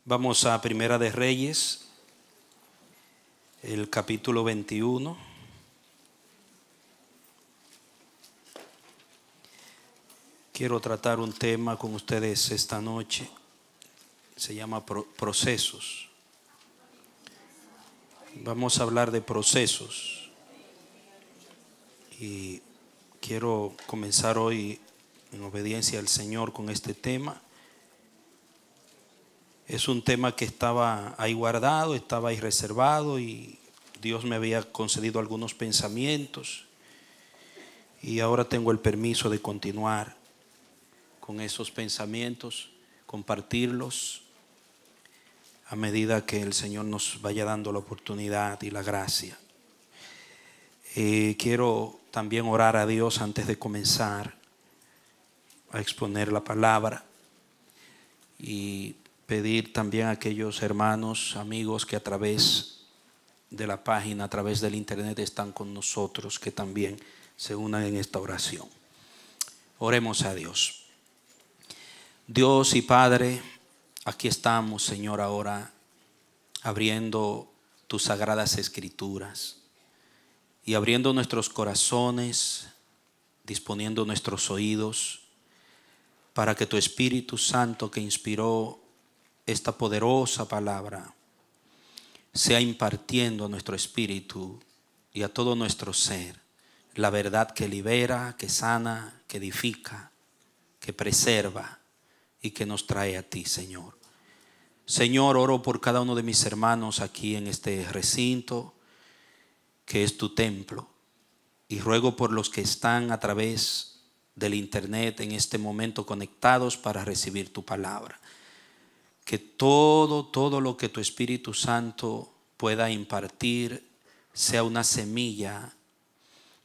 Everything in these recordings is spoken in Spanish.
Vamos a Primera de Reyes, el capítulo 21. Quiero tratar un tema con ustedes esta noche. Se llama procesos. Vamos a hablar de procesos. Y quiero comenzar hoy en obediencia al Señor con este tema. Es un tema que estaba ahí guardado, estaba ahí reservado y Dios me había concedido algunos pensamientos y ahora tengo el permiso de continuar con esos pensamientos, compartirlos a medida que el Señor nos vaya dando la oportunidad y la gracia. Quiero también orar a Dios antes de comenzar a exponer la palabra y pedir también a aquellos hermanos, amigos que a través de la página, a través del internet están con nosotros, que también se unan en esta oración. Oremos a Dios. Dios y Padre, aquí estamos, Señor, ahora abriendo tus sagradas escrituras y abriendo nuestros corazones, disponiendo nuestros oídos para que tu Espíritu Santo, que inspiró esta poderosa palabra, sea impartiendo a nuestro espíritu y a todo nuestro ser la verdad que libera, que sana, que edifica, que preserva y que nos trae a ti, Señor. Señor, oro por cada uno de mis hermanos aquí en este recinto, que es tu templo, y ruego por los que están a través del internet en este momento conectados para recibir tu palabra. Que todo lo que tu Espíritu Santo pueda impartir sea una semilla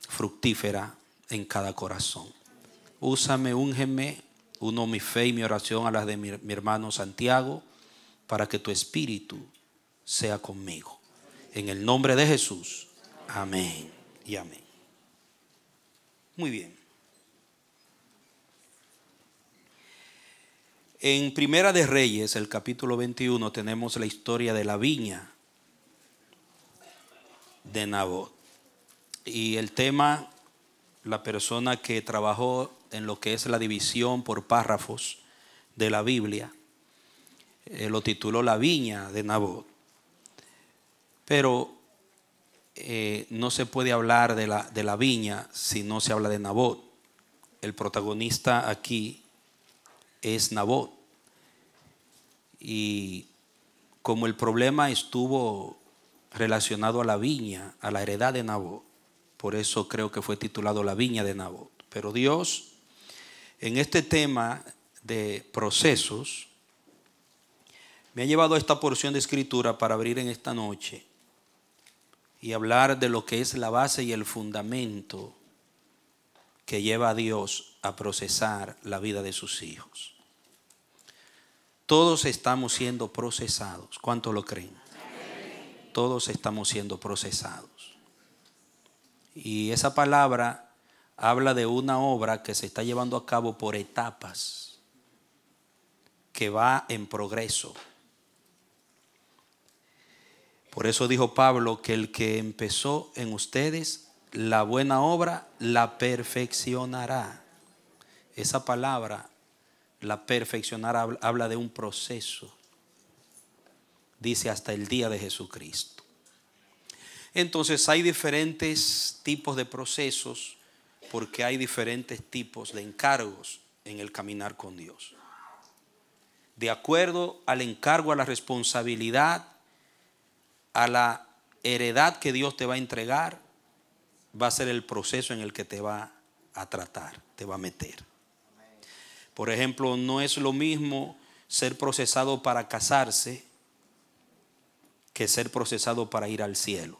fructífera en cada corazón. Úsame, úngeme, uno mi fe y mi oración a las de mi hermano Santiago, para que tu Espíritu sea conmigo. En el nombre de Jesús. Amén y amén. Muy bien. En Primera de Reyes, el capítulo 21, tenemos la historia de la viña de Nabot. Y el tema, la persona que trabajó en lo que es la división por párrafos de la Biblia, lo tituló La viña de Nabot. Pero no se puede hablar de la viña si no se habla de Nabot. El protagonista aquí es Nabot. Y como el problema estuvo relacionado a la viña, a la heredad de Nabot, por eso creo que fue titulado La viña de Nabot. Pero Dios, en este tema de procesos, me ha llevado a esta porción de escritura para abrir en esta noche y hablar de lo que es la base y el fundamento que lleva a Dios a procesar la vida de sus hijos. Todos estamos siendo procesados. ¿Cuántos lo creen? Todos estamos siendo procesados. Y esa palabra habla de una obra que se está llevando a cabo por etapas, que va en progreso. Por eso dijo Pablo que el que empezó en ustedes la buena obra la perfeccionará. Esa palabra, la perfeccionará, habla de un proceso. Dice hasta el día de Jesucristo. Entonces hay diferentes tipos de procesos porque hay diferentes tipos de encargos en el caminar con Dios. De acuerdo al encargo, a la responsabilidad, a la heredad que Dios te va a entregar, va a ser el proceso en el que te va a tratar, te va a meter. Por ejemplo, no es lo mismo ser procesado para casarse que ser procesado para ir al cielo.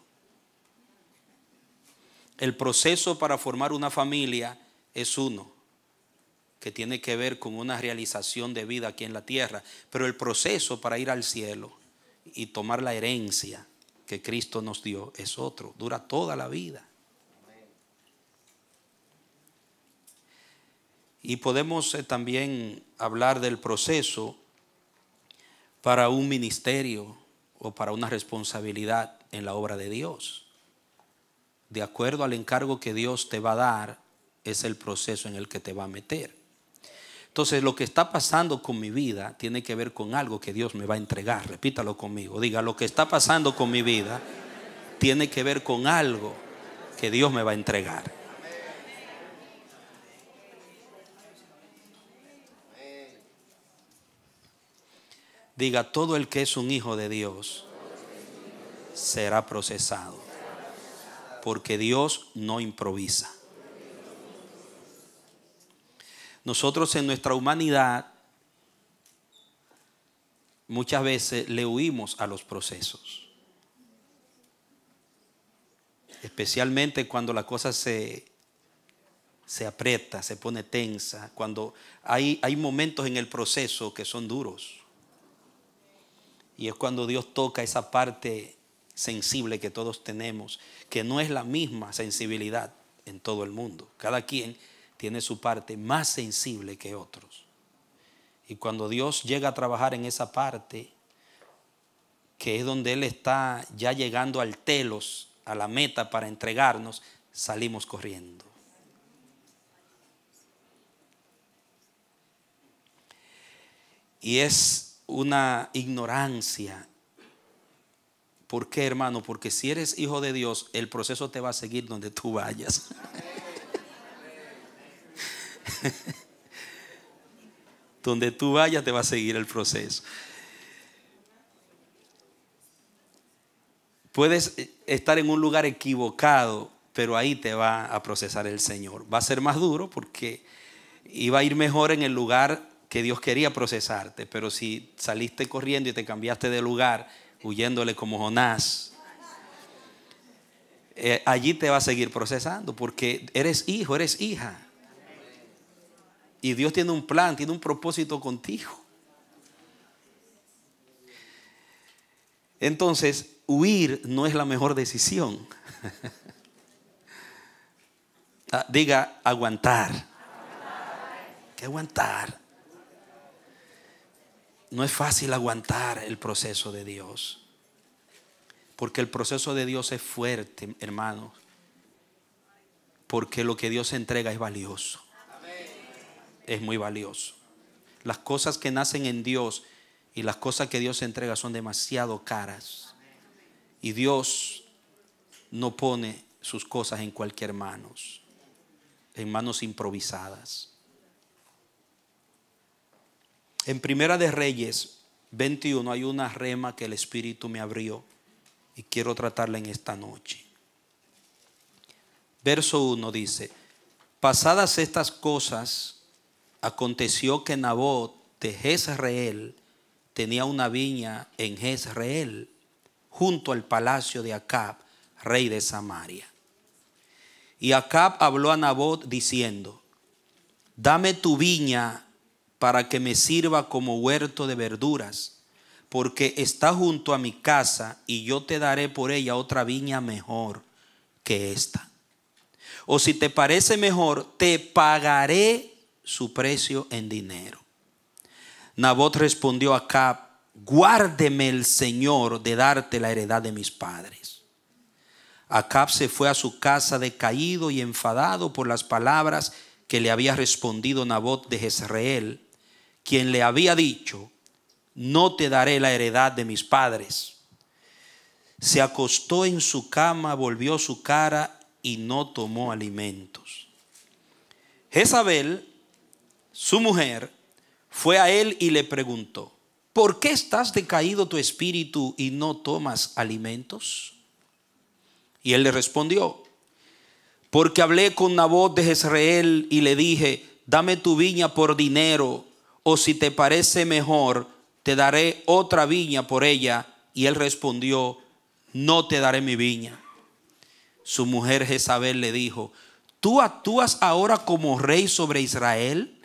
El proceso para formar una familia es uno, que tiene que ver con una realización de vida aquí en la tierra, pero el proceso para ir al cielo y tomar la herencia que Cristo nos dio es otro, dura toda la vida. Y podemos también hablar del proceso para un ministerio o para una responsabilidad en la obra de Dios. De acuerdo al encargo que Dios te va a dar, es el proceso en el que te va a meter. Entonces, lo que está pasando con mi vida tiene que ver con algo que Dios me va a entregar. Repítalo conmigo. Diga, lo que está pasando con mi vida tiene que ver con algo que Dios me va a entregar. Diga, todo el que es un hijo de Dios será procesado, porque Dios no improvisa. Nosotros en nuestra humanidad muchas veces le huimos a los procesos, especialmente cuando la cosa se aprieta, se pone tensa, cuando hay momentos en el proceso que son duros. Y es cuando Dios toca esa parte sensible que todos tenemos, que no es la misma sensibilidad en todo el mundo. Cada quien tiene su parte más sensible que otros. Y cuando Dios llega a trabajar en esa parte, que es donde Él está ya llegando al telos, a la meta para entregarnos, salimos corriendo. Y es una ignorancia. ¿Por qué, hermano? Porque si eres hijo de Dios, el proceso te va a seguir donde tú vayas. Donde tú vayas te va a seguir el proceso. Puedes estar en un lugar equivocado, pero ahí te va a procesar el Señor. Va a ser más duro porque iba a ir mejor en el lugar que Dios quería procesarte, pero si saliste corriendo y te cambiaste de lugar, huyéndole como Jonás, allí te va a seguir procesando, porque eres hijo, eres hija. Y Dios tiene un plan, tiene un propósito contigo. Entonces, huir no es la mejor decisión. Diga, aguantar. Hay que aguantar. No es fácil aguantar el proceso de Dios, porque el proceso de Dios es fuerte, hermanos, porque lo que Dios entrega es valioso. Es muy valioso. Las cosas que nacen en Dios y las cosas que Dios entrega son demasiado caras. Y Dios no pone sus cosas en cualquier manos, en manos improvisadas. En Primera de Reyes 21 hay una rema que el Espíritu me abrió y quiero tratarla en esta noche. Verso 1 dice: pasadas estas cosas, aconteció que Nabot de Jezreel tenía una viña en Jezreel, junto al palacio de Acab, rey de Samaria. Y Acab habló a Nabot diciendo: dame tu viña para que me sirva como huerto de verduras, porque está junto a mi casa, y yo te daré por ella otra viña mejor que esta. O si te parece mejor, te pagaré su precio en dinero. Nabot respondió a Acab: guárdeme el Señor de darte la heredad de mis padres. Acab se fue a su casa decaído y enfadado por las palabras que le había respondido Nabot de Jezreel, quien le había dicho: no te daré la heredad de mis padres. Se acostó en su cama, volvió su cara y no tomó alimentos. Jezabel, su mujer, fue a él y le preguntó: ¿por qué estás decaído tu espíritu y no tomas alimentos? Y él le respondió: porque hablé con Nabot de Jezreel y le dije: dame tu viña por dinero, o si te parece mejor, te daré otra viña por ella. Y él respondió: no te daré mi viña. Su mujer Jezabel le dijo: ¿tú actúas ahora como rey sobre Israel?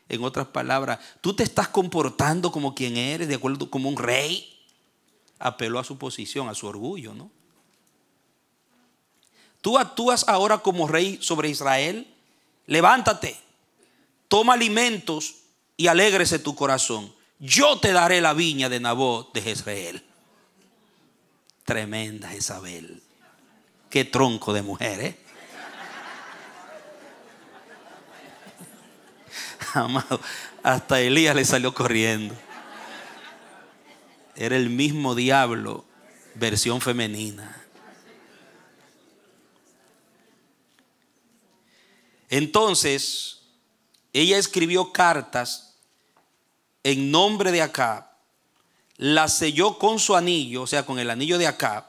En otras palabras, tú te estás comportando como quien eres, de acuerdo, como un rey. Apeló a su posición, a su orgullo, ¿no? ¿Tú actúas ahora como rey sobre Israel? Levántate, toma alimentos y alégrese tu corazón. yo te daré la viña de Nabot de Jezreel. Tremenda Jezabel. Qué tronco de mujer, ¿eh? Amado, hasta Elías le salió corriendo. Era el mismo diablo, versión femenina. Entonces, ella escribió cartas en nombre de Acab, las selló con su anillo, o sea, con el anillo de Acab,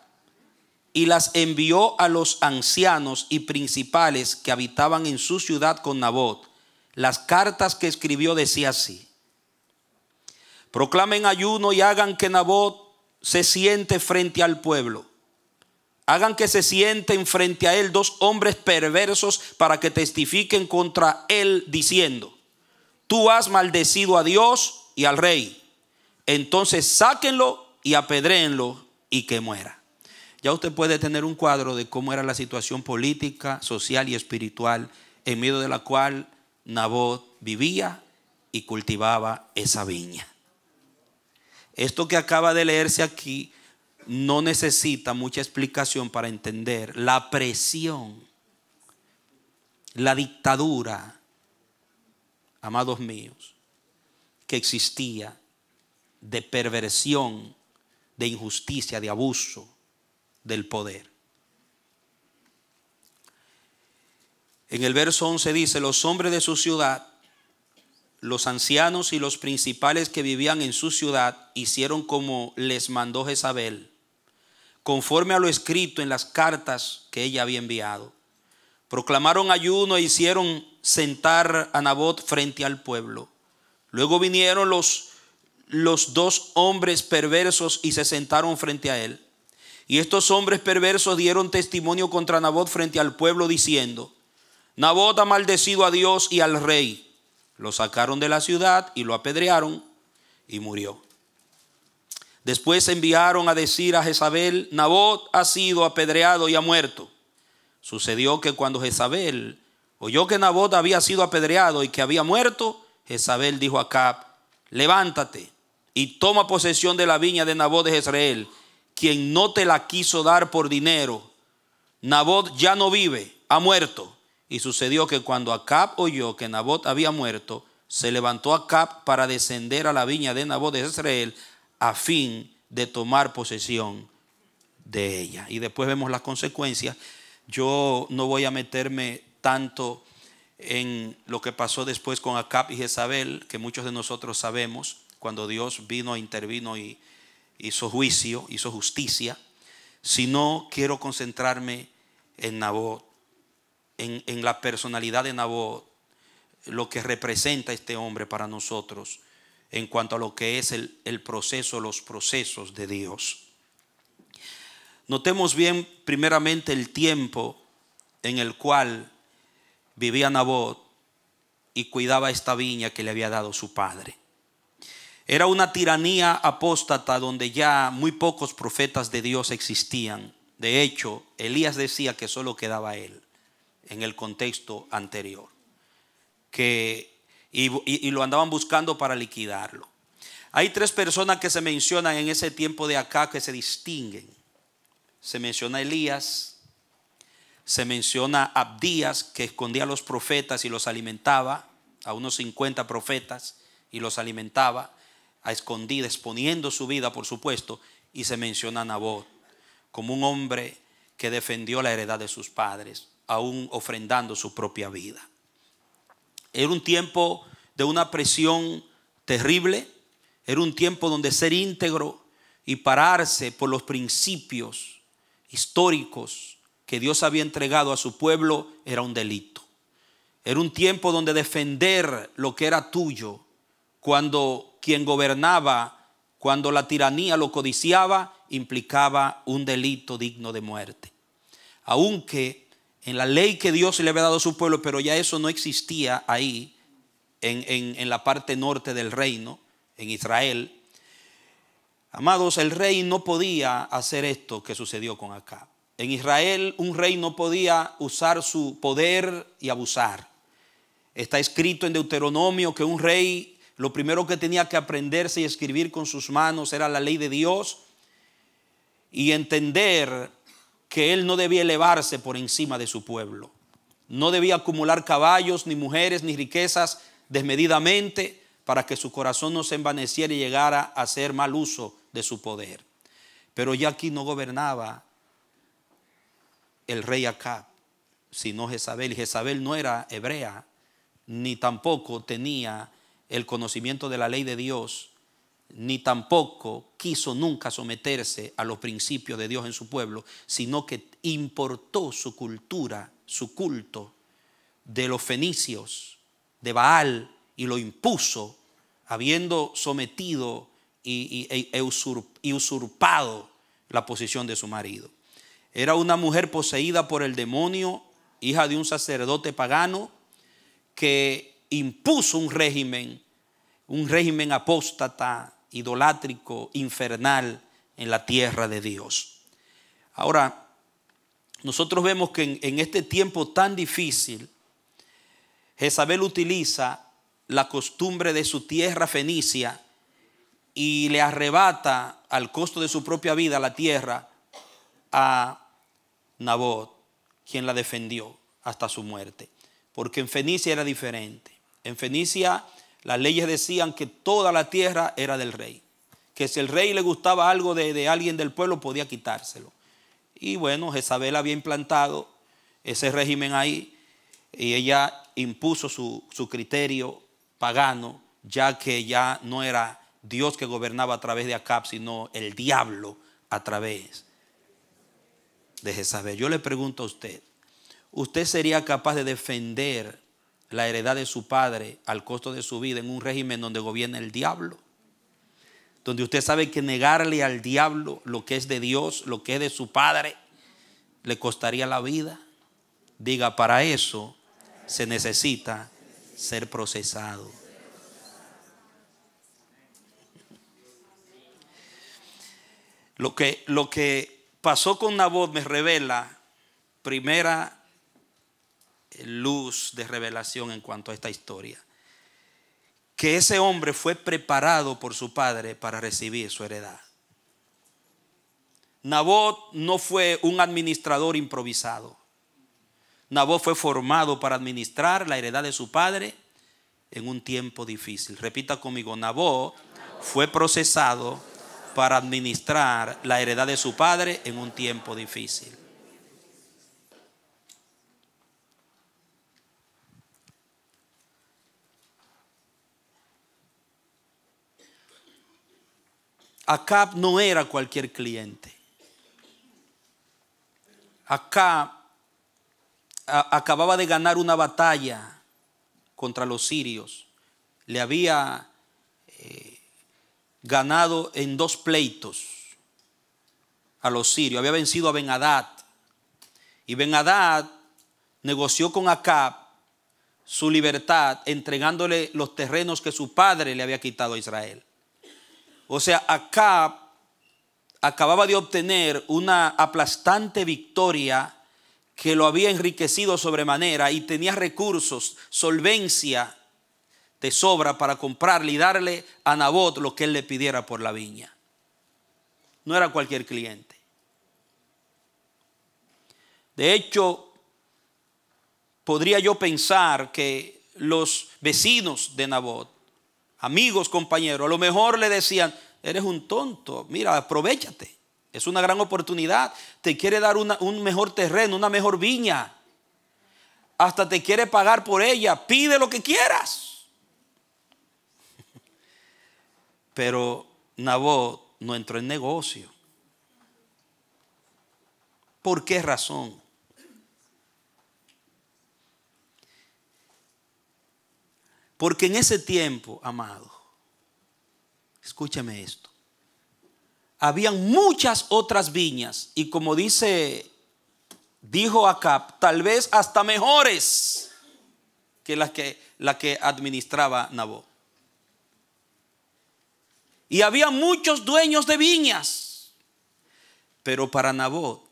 y las envió a los ancianos y principales que habitaban en su ciudad con Nabot. Las cartas que escribió decía así: proclamen ayuno y hagan que Nabot se siente frente al pueblo. Hagan que se sienten frente a él 2 hombres perversos para que testifiquen contra él diciendo: tú has maldecido a Dios y al rey. Entonces sáquenlo y apedréenlo y que muera. Ya usted puede tener un cuadro de cómo era la situación política, social y espiritual en medio de la cual Nabot vivía y cultivaba esa viña. Esto que acaba de leerse aquí no necesita mucha explicación para entender la presión, la dictadura, amados míos, que existía, de perversión, de injusticia, de abuso del poder. En el verso 11 dice: los hombres de su ciudad, los ancianos y los principales que vivían en su ciudad, hicieron como les mandó Jezabel, conforme a lo escrito en las cartas que ella había enviado. Proclamaron ayuno e hicieron sentar a Nabot frente al pueblo. Luego vinieron los 2 hombres perversos y se sentaron frente a él. Y estos hombres perversos dieron testimonio contra Nabot frente al pueblo diciendo: Nabot ha maldecido a Dios y al rey. Lo sacaron de la ciudad y lo apedrearon y murió. Después enviaron a decir a Jezabel: Nabot ha sido apedreado y ha muerto. Sucedió que cuando Jezabel oyó que Nabot había sido apedreado y que había muerto, Jezabel dijo a Acab: levántate y toma posesión de la viña de Nabot de Jezreel, quien no te la quiso dar por dinero. Nabot ya no vive, ha muerto. Y sucedió que cuando Acab oyó que Nabot había muerto, se levantó Acab para descender a la viña de Nabot de Jezreel a fin de tomar posesión de ella. Y después vemos las consecuencias. Yo no voy a meterme tanto en lo que pasó después con Acab y Jezabel, que muchos de nosotros sabemos, cuando Dios vino, intervino y hizo juicio, hizo justicia, sino quiero concentrarme en Nabot, en la personalidad de Nabot, lo que representa este hombre para nosotros en cuanto a lo que es el proceso, los procesos de Dios. Notemos bien primeramente el tiempo en el cual vivía Nabot y cuidaba esta viña que le había dado su padre. Era una tiranía apóstata donde ya muy pocos profetas de Dios existían. De hecho, Elías decía que solo quedaba él en el contexto anterior, y lo andaban buscando para liquidarlo. Hay 3 personas que se mencionan en ese tiempo de acá que se distinguen. Se menciona Elías, se menciona Abdías, que escondía a los profetas y los alimentaba, a unos 50 profetas, y los alimentaba a escondidas, exponiendo su vida, por supuesto. Y se menciona a Nabot como un hombre que defendió la heredad de sus padres, aún ofrendando su propia vida. Era un tiempo de una presión terrible. Era un tiempo donde ser íntegro y pararse por los principios históricos que Dios había entregado a su pueblo era un delito. Era un tiempo donde defender lo que era tuyo, cuando quien gobernaba, cuando la tiranía lo codiciaba, implicaba un delito digno de muerte. Aunque en la ley que Dios le había dado a su pueblo, pero ya eso no existía ahí en la parte norte del reino, en Israel. Amados, el rey no podía hacer esto que sucedió con Acab. En Israel un rey no podía usar su poder y abusar. Está escrito en Deuteronomio que un rey lo primero que tenía que aprenderse y escribir con sus manos era la ley de Dios y entender que él no debía elevarse por encima de su pueblo. No debía acumular caballos, ni mujeres, ni riquezas desmedidamente para que su corazón no se envaneciera y llegara a hacer mal uso de su poder. Pero ya aquí no gobernaba el rey Acab, sino Jezabel. Y Jezabel no era hebrea, ni tampoco tenía el conocimiento de la ley de Dios, ni tampoco quiso nunca someterse a los principios de Dios en su pueblo, sino que importó su cultura, su culto de los fenicios, de Baal, y lo impuso, habiendo sometido y usurpado la posición de su marido. Era una mujer poseída por el demonio, hija de un sacerdote pagano, que impuso un régimen apóstata, idolátrico, infernal en la tierra de Dios. Ahora, nosotros vemos que en este tiempo tan difícil, Jezabel utiliza la costumbre de su tierra fenicia y le arrebata al costo de su propia vida la tierra a Nabot, quien la defendió hasta su muerte. Porque en Fenicia era diferente. En Fenicia las leyes decían que toda la tierra era del rey, que si el rey le gustaba algo de alguien del pueblo podía quitárselo. Y bueno, Jezabel había implantado ese régimen ahí y ella impuso su criterio pagano, ya que ya no era Dios que gobernaba a través de Acab, sino el diablo a través de Jezabel. Yo le pregunto a usted, ¿usted sería capaz de defender la heredad de su padre al costo de su vida en un régimen donde gobierna el diablo? Donde usted sabe que negarle al diablo lo que es de Dios, lo que es de su padre, le costaría la vida. Diga, para eso se necesita ser procesado. Lo que pasó con Nabot me revela primera luz de revelación en cuanto a esta historia, que ese hombre fue preparado por su padre para recibir su heredad. Nabot no fue un administrador improvisado. Nabot fue formado para administrar la heredad de su padre en un tiempo difícil. Repita conmigo, Nabot fue procesado para administrar la heredad de su padre en un tiempo difícil. Acab no era cualquier cliente. Acab acababa de ganar una batalla contra los sirios. Le había ganado en 2 pleitos a los sirios. Había vencido a Ben-Hadad. Y Ben-Hadad negoció con Acab su libertad, entregándole los terrenos que su padre le había quitado a Israel. O sea, Acab acababa de obtener una aplastante victoria que lo había enriquecido sobremanera y tenía recursos, solvencia de sobra para comprarle y darle a Nabot lo que él le pidiera por la viña. No era cualquier cliente. De hecho, podría yo pensar que los vecinos de Nabot, amigos, compañeros, a lo mejor le decían, eres un tonto, mira, aprovéchate, es una gran oportunidad, te quiere dar un mejor terreno, una mejor viña, hasta te quiere pagar por ella, pide lo que quieras. Pero Nabot no entró en negocio. ¿Por qué razón? Porque en ese tiempo, amado, escúchame esto, habían muchas otras viñas y como dijo Acab, tal vez hasta mejores que la que administraba Nabot. Y había muchos dueños de viñas, pero para Nabot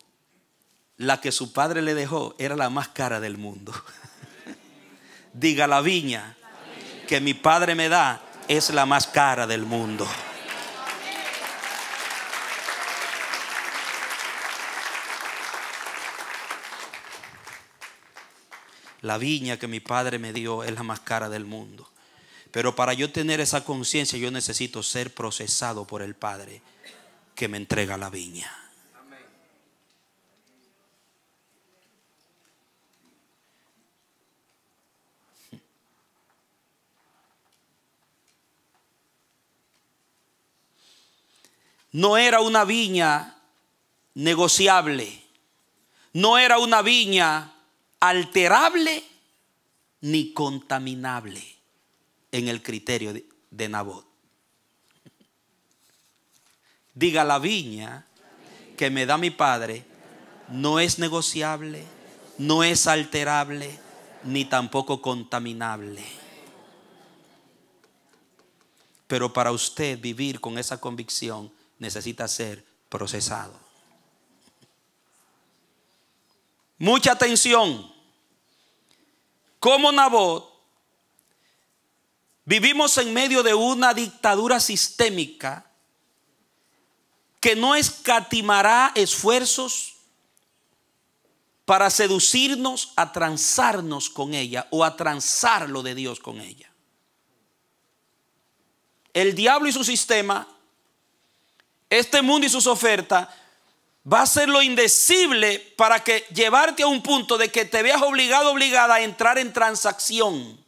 la que su padre le dejó era la más cara del mundo. Diga, la viña que mi padre me da es la más cara del mundo. La viña que mi padre me dio es la más cara del mundo. Pero para yo tener esa conciencia, yo necesito ser procesado por el Padre que me entrega la viña. No era una viña negociable, no era una viña alterable ni contaminable en el criterio de Nabot. Diga: la viña que me da mi padre no es negociable, no es alterable, ni tampoco contaminable. Pero para usted vivir con esa convicción, necesita ser procesado. Mucha atención. Como Nabot, vivimos en medio de una dictadura sistémica que no escatimará esfuerzos para seducirnos a transarnos con ella o a transar lo de Dios con ella. El diablo y su sistema, este mundo y sus ofertas, va a hacer lo indecible para que llevarte a un punto de que te veas obligado, obligada a entrar en transacción.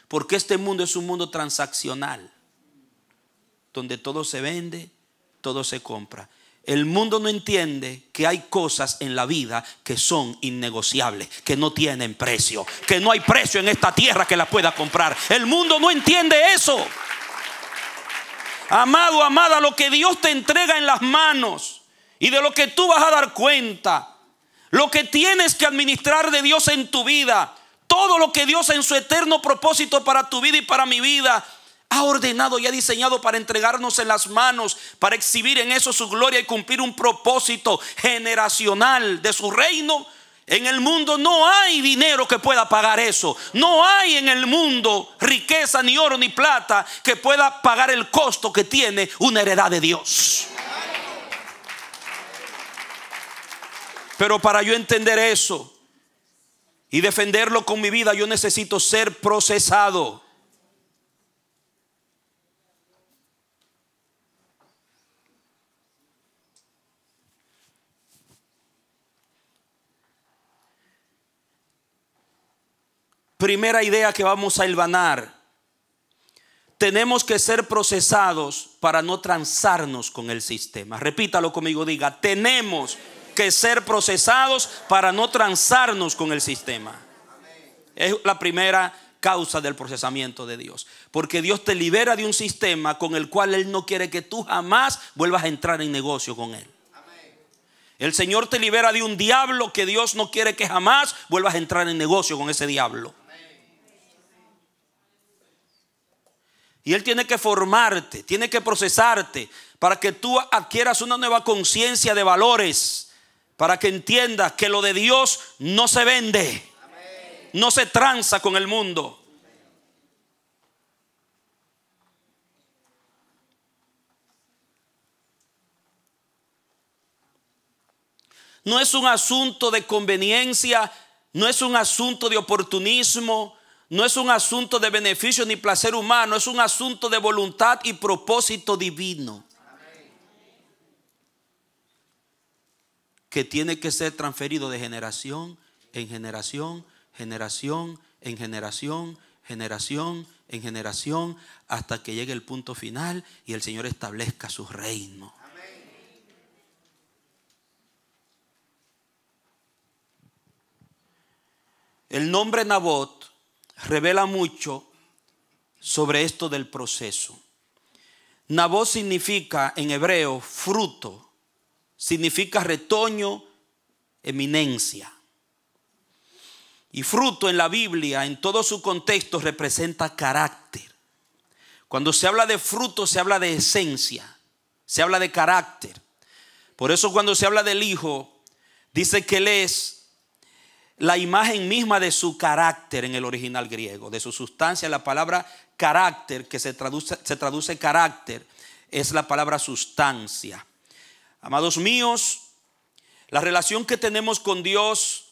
Porque este mundo es un mundo transaccional, donde todo se vende, todo se compra. El mundo no entiende que hay cosas en la vida que son innegociables, que no tienen precio, que no hay precio en esta tierra que la pueda comprar. El mundo no entiende eso. Amado, amada, lo que Dios te entrega en las manos y de lo que tú vas a dar cuenta, lo que tienes que administrar de Dios en tu vida, todo lo que Dios en su eterno propósito para tu vida y para mi vida ha ordenado y ha diseñado para entregarnos en las manos, para exhibir en eso su gloria y cumplir un propósito generacional de su reino. En el mundo no hay dinero que pueda pagar eso. No hay en el mundo riqueza, ni oro, ni plata que pueda pagar el costo que tiene una heredad de Dios. Pero para yo entender eso y defenderlo con mi vida, yo necesito ser procesado. Primera idea que vamos a hilvanar: tenemos que ser procesados para no transarnos con el sistema. Repítalo conmigo, diga: tenemos que ser procesados para no transarnos con el sistema. Es la primera causa del procesamiento de Dios, porque Dios te libera de un sistema con el cual Él no quiere que tú jamás vuelvas a entrar en negocio con Él. El Señor te libera de un diablo que Dios no quiere que jamás vuelvas a entrar en negocio con ese diablo. Y Él tiene que formarte, tiene que procesarte para que tú adquieras una nueva conciencia de valores, para que entiendas que lo de Dios no se vende, no se transa con el mundo. No es un asunto de conveniencia, no es un asunto de oportunismo, no es un asunto de beneficio ni placer humano, es un asunto de voluntad y propósito divino. Que tiene que ser transferido de generación en generación, generación en generación, generación en generación, hasta que llegue el punto final y el Señor establezca su reino. El nombre Nabot revela mucho sobre esto del proceso. Nabot significa en hebreo fruto, significa retoño, eminencia. Y fruto en la Biblia, en todo su contexto, representa carácter. Cuando se habla de fruto, se habla de esencia, se habla de carácter. Por eso cuando se habla del Hijo, dice que Él es la imagen misma de su carácter en el original griego, de su sustancia. La palabra carácter, que se traduce carácter, es la palabra sustancia. Amados míos, la relación que tenemos con Dios,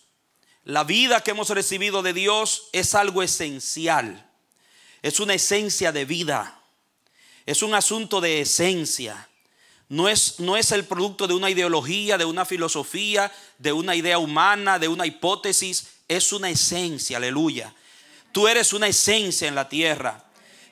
la vida que hemos recibido de Dios es algo esencial. Es una esencia de vida. Es un asunto de esencia. No es el producto de una ideología, de una filosofía, de una idea humana, de una hipótesis. Es una esencia, aleluya. Tú eres una esencia en la tierra.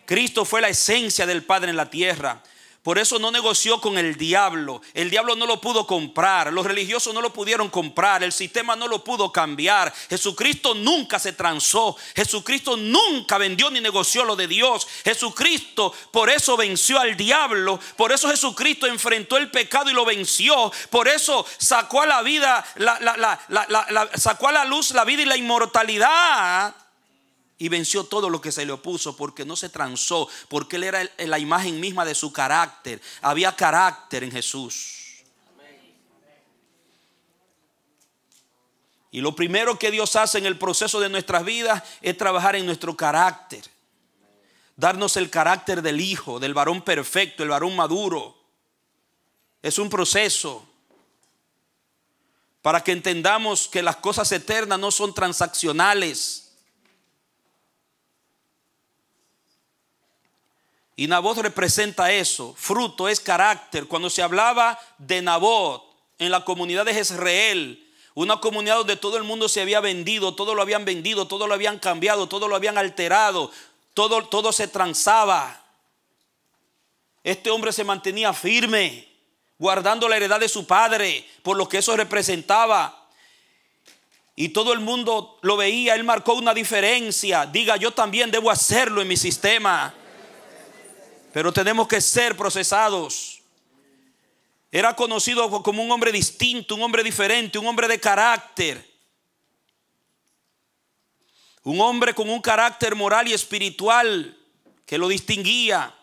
Cristo fue la esencia del Padre en la tierra. Por eso no negoció con el diablo. El diablo no lo pudo comprar. Los religiosos no lo pudieron comprar. El sistema no lo pudo cambiar. Jesucristo nunca se transó. Jesucristo nunca vendió ni negoció lo de Dios. Jesucristo por eso venció al diablo. Por eso Jesucristo enfrentó el pecado y lo venció. Por eso sacó a la vida, sacó a la luz la vida y la inmortalidad. Y venció todo lo que se le opuso, porque no se transó, porque Él era la imagen misma de su carácter. Había carácter en Jesús. Y lo primero que Dios hace en el proceso de nuestras vidas es trabajar en nuestro carácter. Darnos el carácter del hijo, del varón perfecto, el varón maduro. Es un proceso para que entendamos que las cosas eternas no son transaccionales. Y Nabot representa eso. Fruto es carácter. Cuando se hablaba de Nabot en la comunidad de Jezreel, una comunidad donde todo el mundo se había vendido, todo lo habían vendido, todo lo habían cambiado, todo lo habían alterado, todo se transaba. Este hombre se mantenía firme, guardando la heredad de su padre, por lo que eso representaba. Y todo el mundo lo veía. Él marcó una diferencia. Diga, yo también debo hacerlo en mi sistema. Pero tenemos que ser procesados. Era conocido como un hombre distinto, un hombre diferente, un hombre de carácter. Un hombre con un carácter moral y espiritual que lo distinguía.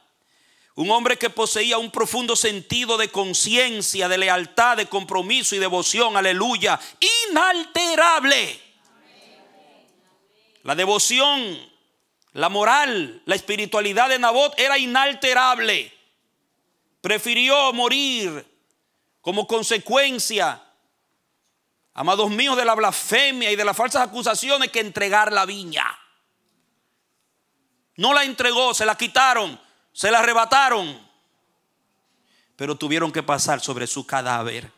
Un hombre que poseía un profundo sentido de conciencia, de lealtad, de compromiso y devoción. Aleluya. Inalterable. La devoción, la moral, la espiritualidad de Nabot era inalterable. Prefirió morir como consecuencia, amados míos, de la blasfemia y de las falsas acusaciones que entregar la viña. No la entregó, se la quitaron, se la arrebataron, pero tuvieron que pasar sobre su cadáver.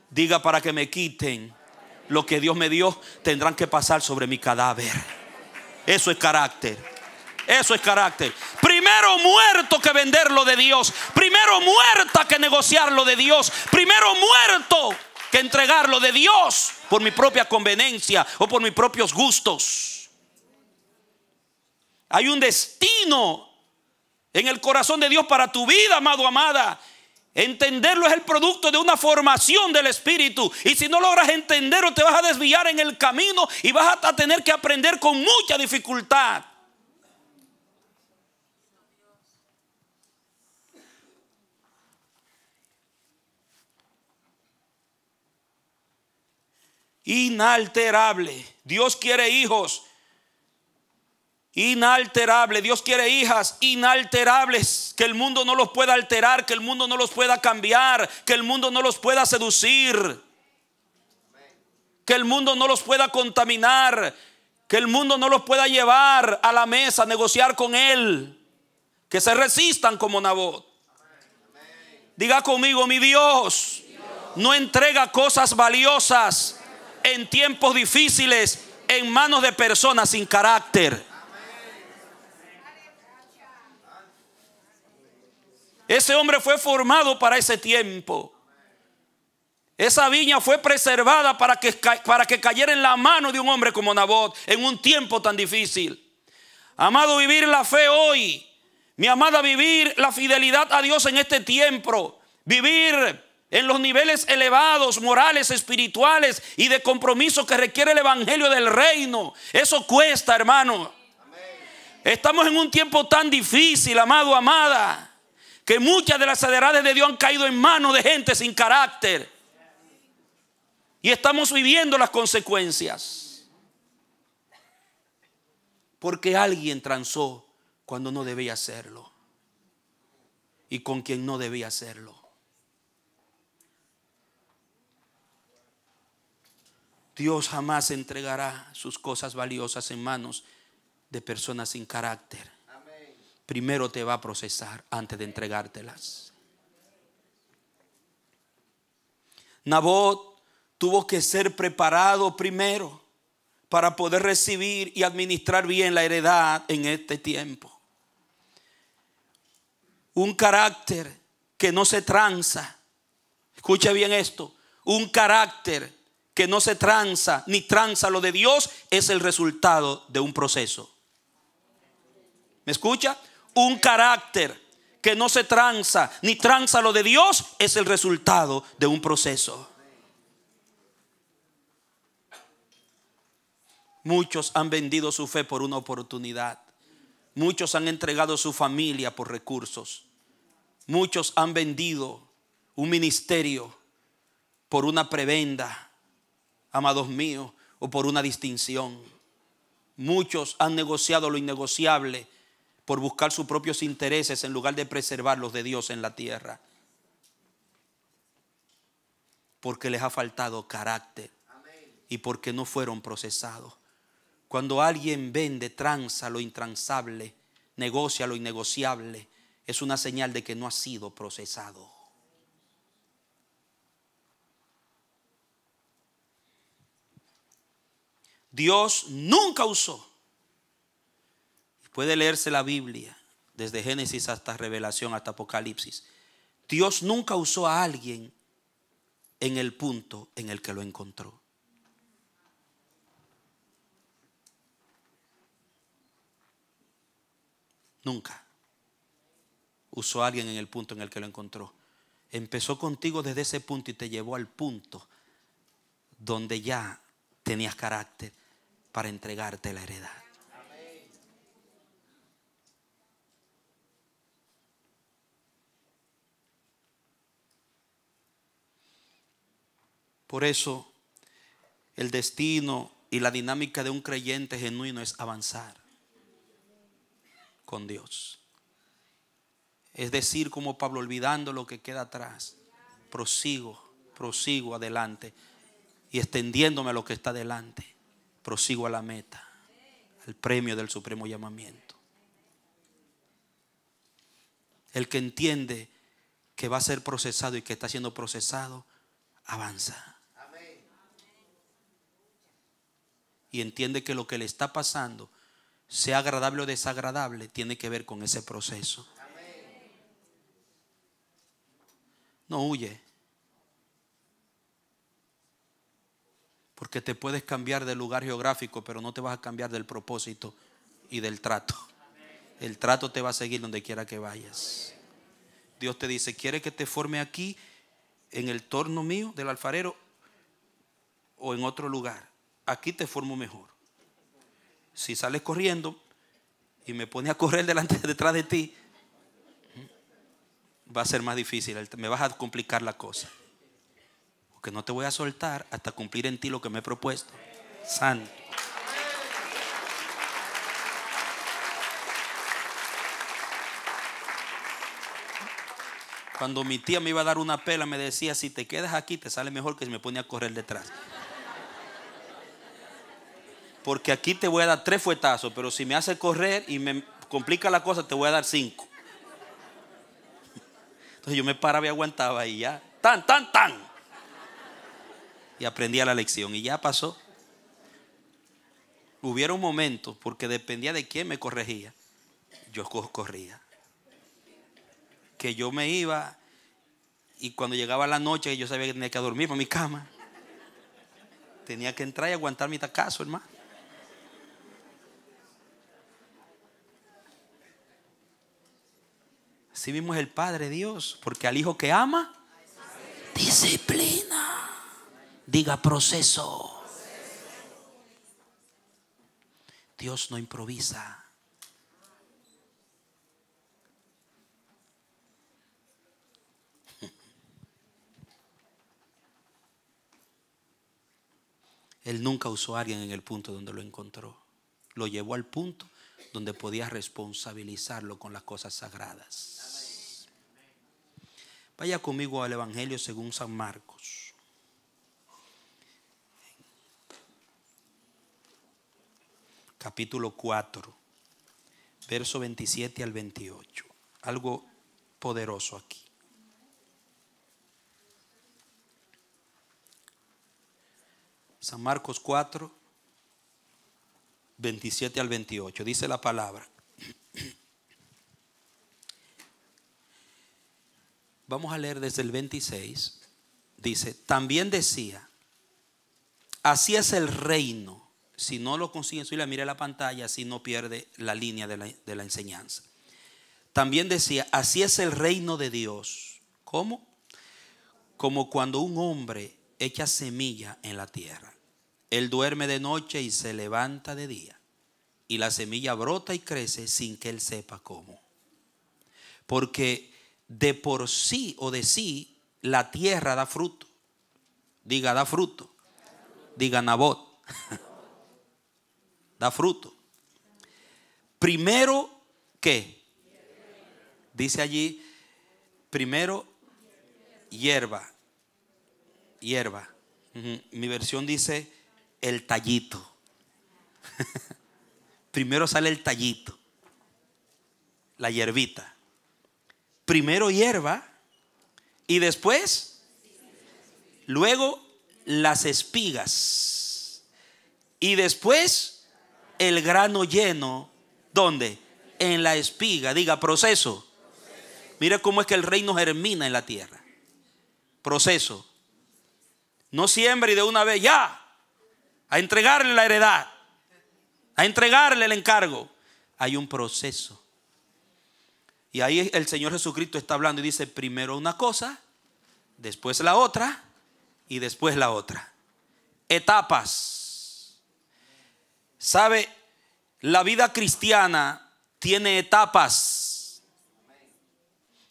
Diga, para que me quiten lo que Dios me dio, tendrán que pasar sobre mi cadáver. Eso es carácter. Eso es carácter. Primero muerto que vender lo de Dios. Primero muerta que negociar lo de Dios. Primero muerto que entregar lo de Dios por mi propia conveniencia o por mis propios gustos. Hay un destino en el corazón de Dios para tu vida, amado, amada. Entenderlo es el producto de una formación del Espíritu. Y si no logras entenderlo, te vas a desviar en el camino y vas a tener que aprender con mucha dificultad. Inalterable. Dios quiere hijos inalterables. Dios quiere hijas inalterables, que el mundo no los pueda alterar, que el mundo no los pueda cambiar, que el mundo no los pueda seducir, que el mundo no los pueda contaminar, que el mundo no los pueda llevar a la mesa a negociar con él, que se resistan como Nabot. Diga conmigo, mi Dios no entrega cosas valiosas en tiempos difíciles en manos de personas sin carácter. Ese hombre fue formado para ese tiempo. Esa viña fue preservada para que cayera en la mano de un hombre como Nabot en un tiempo tan difícil. Amado, vivir la fe hoy, mi amada, vivir la fidelidad a Dios en este tiempo, vivir en los niveles elevados, morales, espirituales y de compromiso que requiere el evangelio del reino. Eso cuesta, hermano. Estamos en un tiempo tan difícil, amado, amada, que muchas de las heredades de Dios han caído en manos de gente sin carácter. Y estamos viviendo las consecuencias. Porque alguien transó cuando no debía hacerlo y con quien no debía hacerlo. Dios jamás entregará sus cosas valiosas en manos de personas sin carácter. Primero te va a procesar antes de entregártelas. Nabot tuvo que ser preparado primero para poder recibir y administrar bien la heredad en este tiempo. Un carácter que no se tranza. Escuche bien esto. Un carácter que no se tranza ni tranza lo de Dios es el resultado de un proceso. ¿Me escucha? Un carácter que no se tranza ni tranza lo de Dios es el resultado de un proceso. Muchos han vendido su fe por una oportunidad. Muchos han entregado su familia por recursos. Muchos han vendido un ministerio por una prebenda, amados míos, o por una distinción. Muchos han negociado lo innegociable por buscar sus propios intereses en lugar de preservar los de Dios en la tierra. Porque les ha faltado carácter y porque no fueron procesados. Cuando alguien vende, tranza lo intransable, negocia lo innegociable, es una señal de que no ha sido procesado. Dios nunca usó. Puede leerse la Biblia desde Génesis hasta Revelación, hasta Apocalipsis. Dios nunca usó a alguien en el punto en el que lo encontró. Nunca usó a alguien en el punto en el que lo encontró. Empezó contigo desde ese punto y te llevó al punto donde ya tenías carácter para entregarte la heredad. Por eso el destino y la dinámica de un creyente genuino es avanzar con Dios. Es decir, como Pablo, olvidando lo que queda atrás, prosigo adelante y extendiéndome a lo que está delante, prosigo a la meta, al premio del supremo llamamiento. El que entiende que va a ser procesado y que está siendo procesado, avanza. Y entiende que lo que le está pasando, sea agradable o desagradable, tiene que ver con ese proceso. No huye. Porque te puedes cambiar de lugar geográfico, pero no te vas a cambiar del propósito y del trato. El trato te va a seguir donde quiera que vayas. Dios te dice, ¿quieres que te forme aquí en el torno mío del alfarero o en otro lugar? Aquí te formo mejor. Si sales corriendo y me pones a correr detrás de ti, va a ser más difícil, me vas a complicar la cosa. Porque no te voy a soltar hasta cumplir en ti lo que me he propuesto. Santo. Cuando mi tía me iba a dar una pela, me decía, si te quedas aquí te sale mejor que si me pone a correr detrás. Porque aquí te voy a dar 3 fuetazos, pero si me hace correr y me complica la cosa, te voy a dar 5. Entonces yo me paraba y aguantaba y ya, tan. Y aprendía la lección y ya pasó. Hubieron momentos, porque dependía de quién me corregía, yo corría. Que yo me iba y cuando llegaba la noche yo sabía que tenía que dormir para mi cama. Tenía que entrar y aguantar mi tacazo, hermano. Así mismo es el Padre Dios, porque al hijo que ama, disciplina. Diga proceso. Dios no improvisa. Él nunca usó a alguien en el punto donde lo encontró. Lo llevó al punto donde podía responsabilizarlo con las cosas sagradas. Vaya conmigo al Evangelio según San Marcos. Capítulo 4, verso 27 al 28. Algo poderoso aquí. San Marcos 4, 27 al 28. Dice la palabra. Vamos a leer desde el 26. Dice, también decía, así es el reino. Si no lo consiguen, si la mire la pantalla, así no pierde la línea de la enseñanza. También decía, así es el reino de Dios. ¿Cómo? Como cuando un hombre echa semilla en la tierra. Él duerme de noche y se levanta de día. Y la semilla brota y crece sin que él sepa cómo. Porque de por sí o de sí la tierra da fruto. Diga, da fruto. Diga, Nabot. Da fruto. Primero, ¿qué? Dice allí, primero, hierba. Hierba. Mi versión dice el tallito. Primero sale el tallito, la hierbita. Primero hierba y después, luego las espigas. Y después el grano lleno. ¿Dónde? En la espiga. Diga, proceso. Mira cómo es que el reino germina en la tierra. Proceso. No siembre y de una vez ya a entregarle la heredad, a entregarle el encargo. Hay un proceso. Y ahí el Señor Jesucristo está hablando y dice, primero una cosa, después la otra y después la otra. Etapas. ¿Sabe? La vida cristiana tiene etapas.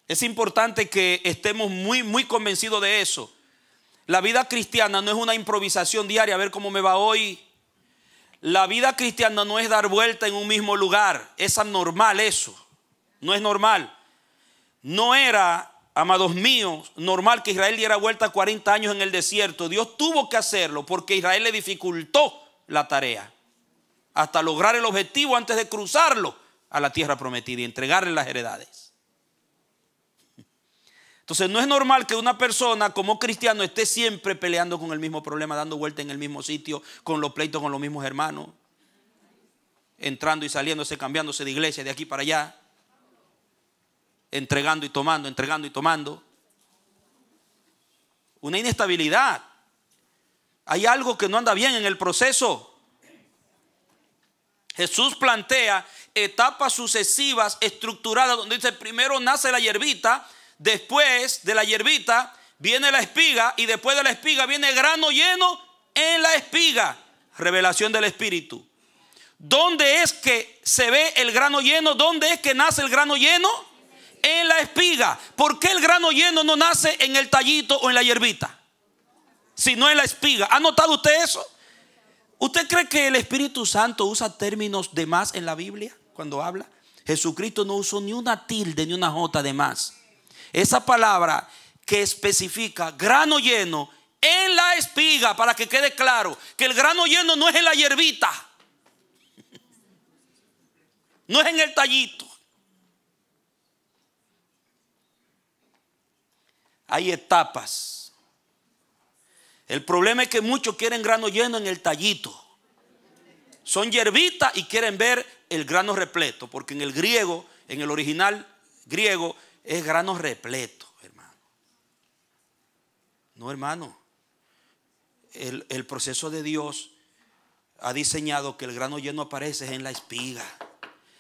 Es importante que estemos muy convencidos de eso. La vida cristiana no es una improvisación diaria, a ver cómo me va hoy. La vida cristiana no es dar vuelta en un mismo lugar. Es anormal eso. No es normal. No era, amados míos, normal que Israel diera vuelta 40 años en el desierto. Dios tuvo que hacerlo porque Israel le dificultó la tarea hasta lograr el objetivo antes de cruzarlo a la tierra prometida y entregarle las heredades. Entonces no es normal que una persona como cristiano esté siempre peleando con el mismo problema, dando vuelta en el mismo sitio, con los pleitos con los mismos hermanos, entrando y saliéndose, cambiándose de iglesia de aquí para allá, entregando y tomando, entregando y tomando. Una inestabilidad. Hay algo que no anda bien en el proceso. Jesús plantea etapas sucesivas, estructuradas, donde dice primero nace la hierbita. Después de la hierbita viene la espiga y después de la espiga viene grano lleno en la espiga. Revelación del Espíritu. ¿Dónde es que se ve el grano lleno? ¿Dónde es que nace el grano lleno? En la espiga. ¿Por qué el grano lleno no nace en el tallito o en la hierbita, sino en la espiga? ¿Ha notado usted eso? ¿Usted cree que el Espíritu Santo usa términos de más en la Biblia cuando habla? Jesucristo no usó ni una tilde ni una jota de más. Esa palabra que especifica grano lleno en la espiga, para que quede claro que el grano lleno no es en la hierbita, no es en el tallito. Hay etapas. El problema es que muchos quieren grano lleno en el tallito. Son hierbitas y quieren ver el grano repleto, porque en el griego, en el original griego, es grano repleto, hermano. No, hermano. El proceso de Dios ha diseñado que el grano lleno aparece en la espiga.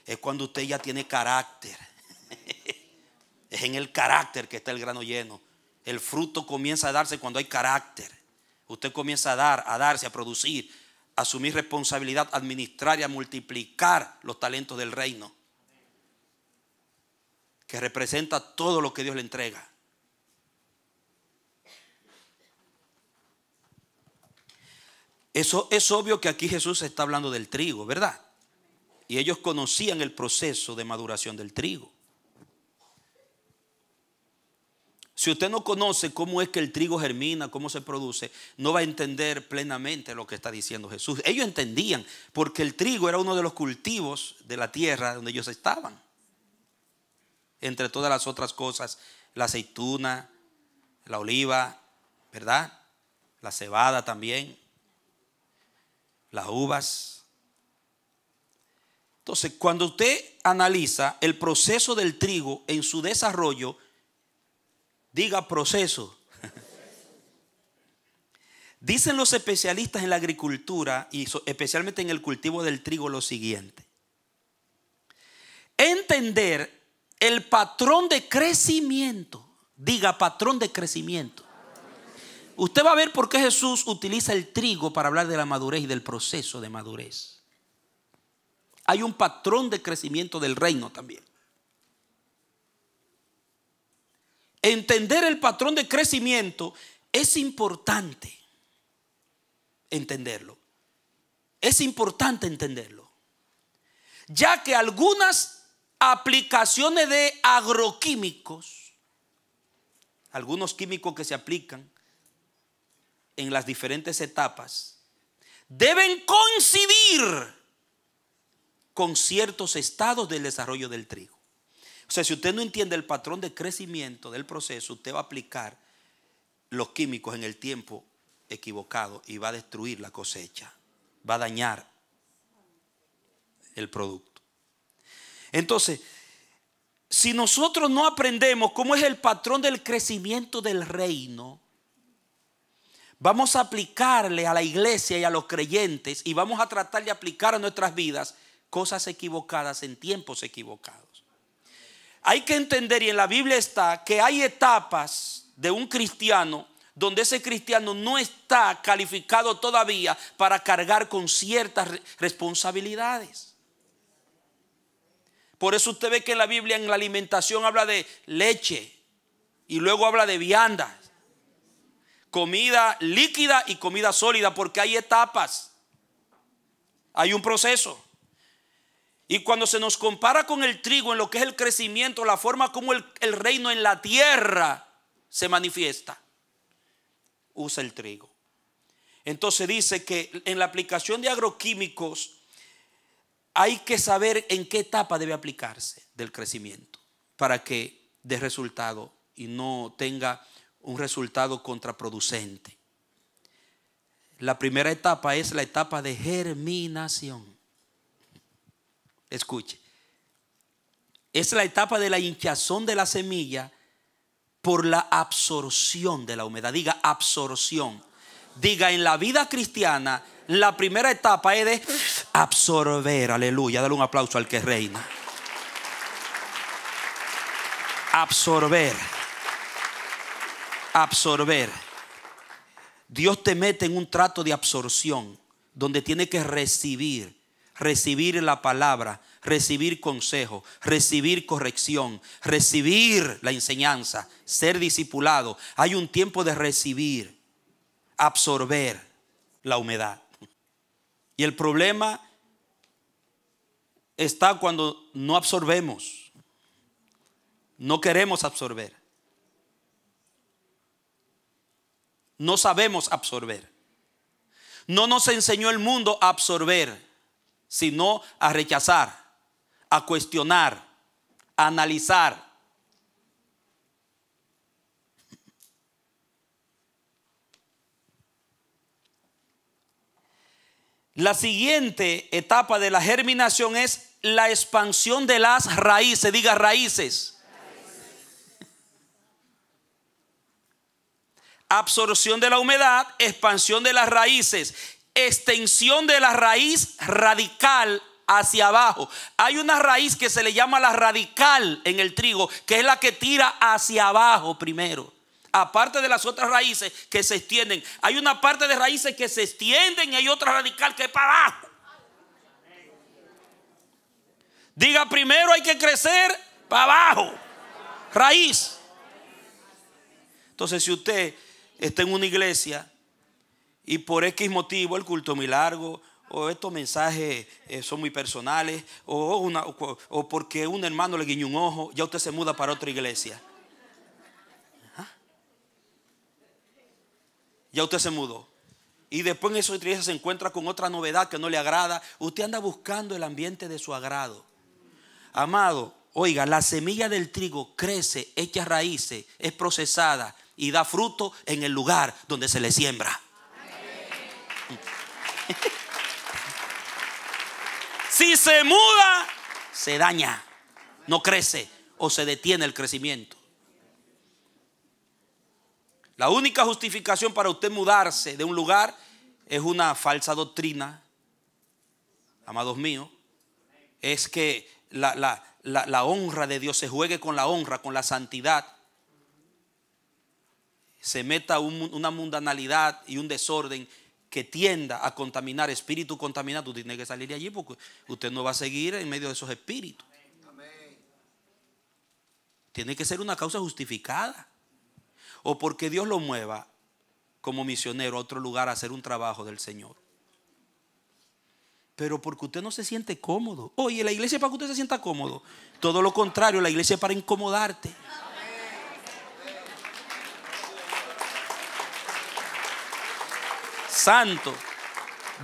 Es cuando usted ya tiene carácter. Es en el carácter que está el grano lleno. El fruto comienza a darse cuando hay carácter. Usted comienza a dar, a darse, a producir, a asumir responsabilidad, a administrar y a multiplicar los talentos del reino, que representa todo lo que Dios le entrega. Eso es obvio que aquí Jesús está hablando del trigo, ¿verdad? Y ellos conocían el proceso de maduración del trigo. Si usted no conoce cómo es que el trigo germina, cómo se produce, no va a entender plenamente lo que está diciendo Jesús. Ellos entendían, porque el trigo era uno de los cultivos de la tierra donde ellos estaban. Entre todas las otras cosas, la aceituna, la oliva, ¿verdad? La cebada también, las uvas. Entonces, cuando usted analiza el proceso del trigo en su desarrollo, diga proceso. Dicen los especialistas en la agricultura y especialmente en el cultivo del trigo lo siguiente: entender el patrón de crecimiento. Diga patrón de crecimiento. Usted va a ver por qué Jesús utiliza el trigo para hablar de la madurez y del proceso de madurez. Hay un patrón de crecimiento del reino también. Entender el patrón de crecimiento es importante entenderlo. Es importante entenderlo, ya que algunas aplicaciones de agroquímicos, algunos químicos que se aplican en las diferentes etapas, deben coincidir con ciertos estados del desarrollo del trigo. O sea, si usted no entiende el patrón de crecimiento del proceso, usted va a aplicar los químicos en el tiempo equivocado y va a destruir la cosecha, va a dañar el producto. Entonces, si nosotros no aprendemos cómo es el patrón del crecimiento del reino, vamos a aplicarle a la iglesia y a los creyentes y vamos a tratar de aplicar a nuestras vidas cosas equivocadas en tiempos equivocados. Hay que entender, y en la Biblia está, que hay etapas de un cristiano donde ese cristiano no está calificado todavía para cargar con ciertas responsabilidades. Por eso usted ve que en la Biblia, en la alimentación, habla de leche y luego habla de viandas, comida líquida y comida sólida, porque hay etapas, hay un proceso. Y cuando se nos compara con el trigo en lo que es el crecimiento, la forma como el reino en la tierra se manifiesta, usa el trigo. Entonces dice que en la aplicación de agroquímicos hay que saber en qué etapa debe aplicarse del crecimiento para que dé resultado y no tenga un resultado contraproducente. La primera etapa es la etapa de germinación. Escuche, es la etapa de la hinchazón de la semilla por la absorción de la humedad. Diga absorción. Diga, en la vida cristiana la primera etapa es de absorber. Aleluya, dale un aplauso al que reina. Absorber. Absorber. Dios te mete en un trato de absorción donde tiene que recibir la palabra, recibir consejo, recibir corrección, recibir la enseñanza, ser discipulado. Hay un tiempo de recibir, absorber la humedad. Y el problema está cuando no absorbemos, no queremos absorber, no sabemos absorber. No nos enseñó el mundo a absorber, sino a rechazar, a cuestionar, a analizar. La siguiente etapa de la germinación es la expansión de las raíces. Diga raíces. Absorción de la humedad, expansión de las raíces, extensión de la raíz radical hacia abajo. Hay una raíz que se le llama la radical en el trigo, que es la que tira hacia abajo primero. Aparte de las otras raíces que se extienden, hay una parte de raíces que se extienden y hay otra radical que es para abajo. Diga, primero hay que crecer para abajo, raíz. Entonces, si usted está en una iglesia y por X motivo el culto es muy largo, o estos mensajes son muy personales, o porque un hermano le guiñó un ojo, ya usted se muda para otra iglesia. ¿Ah? Ya usted se mudó. Y después en esa iglesia se encuentra con otra novedad que no le agrada. Usted anda buscando el ambiente de su agrado. Amado, oiga, la semilla del trigo crece, echa raíces, es procesada y da fruto en el lugar donde se le siembra. Si se muda, se daña, no crece o se detiene el crecimiento. La única justificación para usted mudarse de un lugar es una falsa doctrina, amados míos, es que la honra de Dios se juegue con la honra, con la santidad, se meta una mundanalidad y un desorden que tienda a contaminar, espíritu contaminado. Usted tiene que salir de allí porque usted no va a seguir en medio de esos espíritus. Tiene que ser una causa justificada, o porque Dios lo mueva como misionero a otro lugar a hacer un trabajo del Señor. Pero porque usted no se siente cómodo. Oye, la iglesia es para que usted se sienta cómodo. Todo lo contrario, la iglesia es para incomodarte. Santo.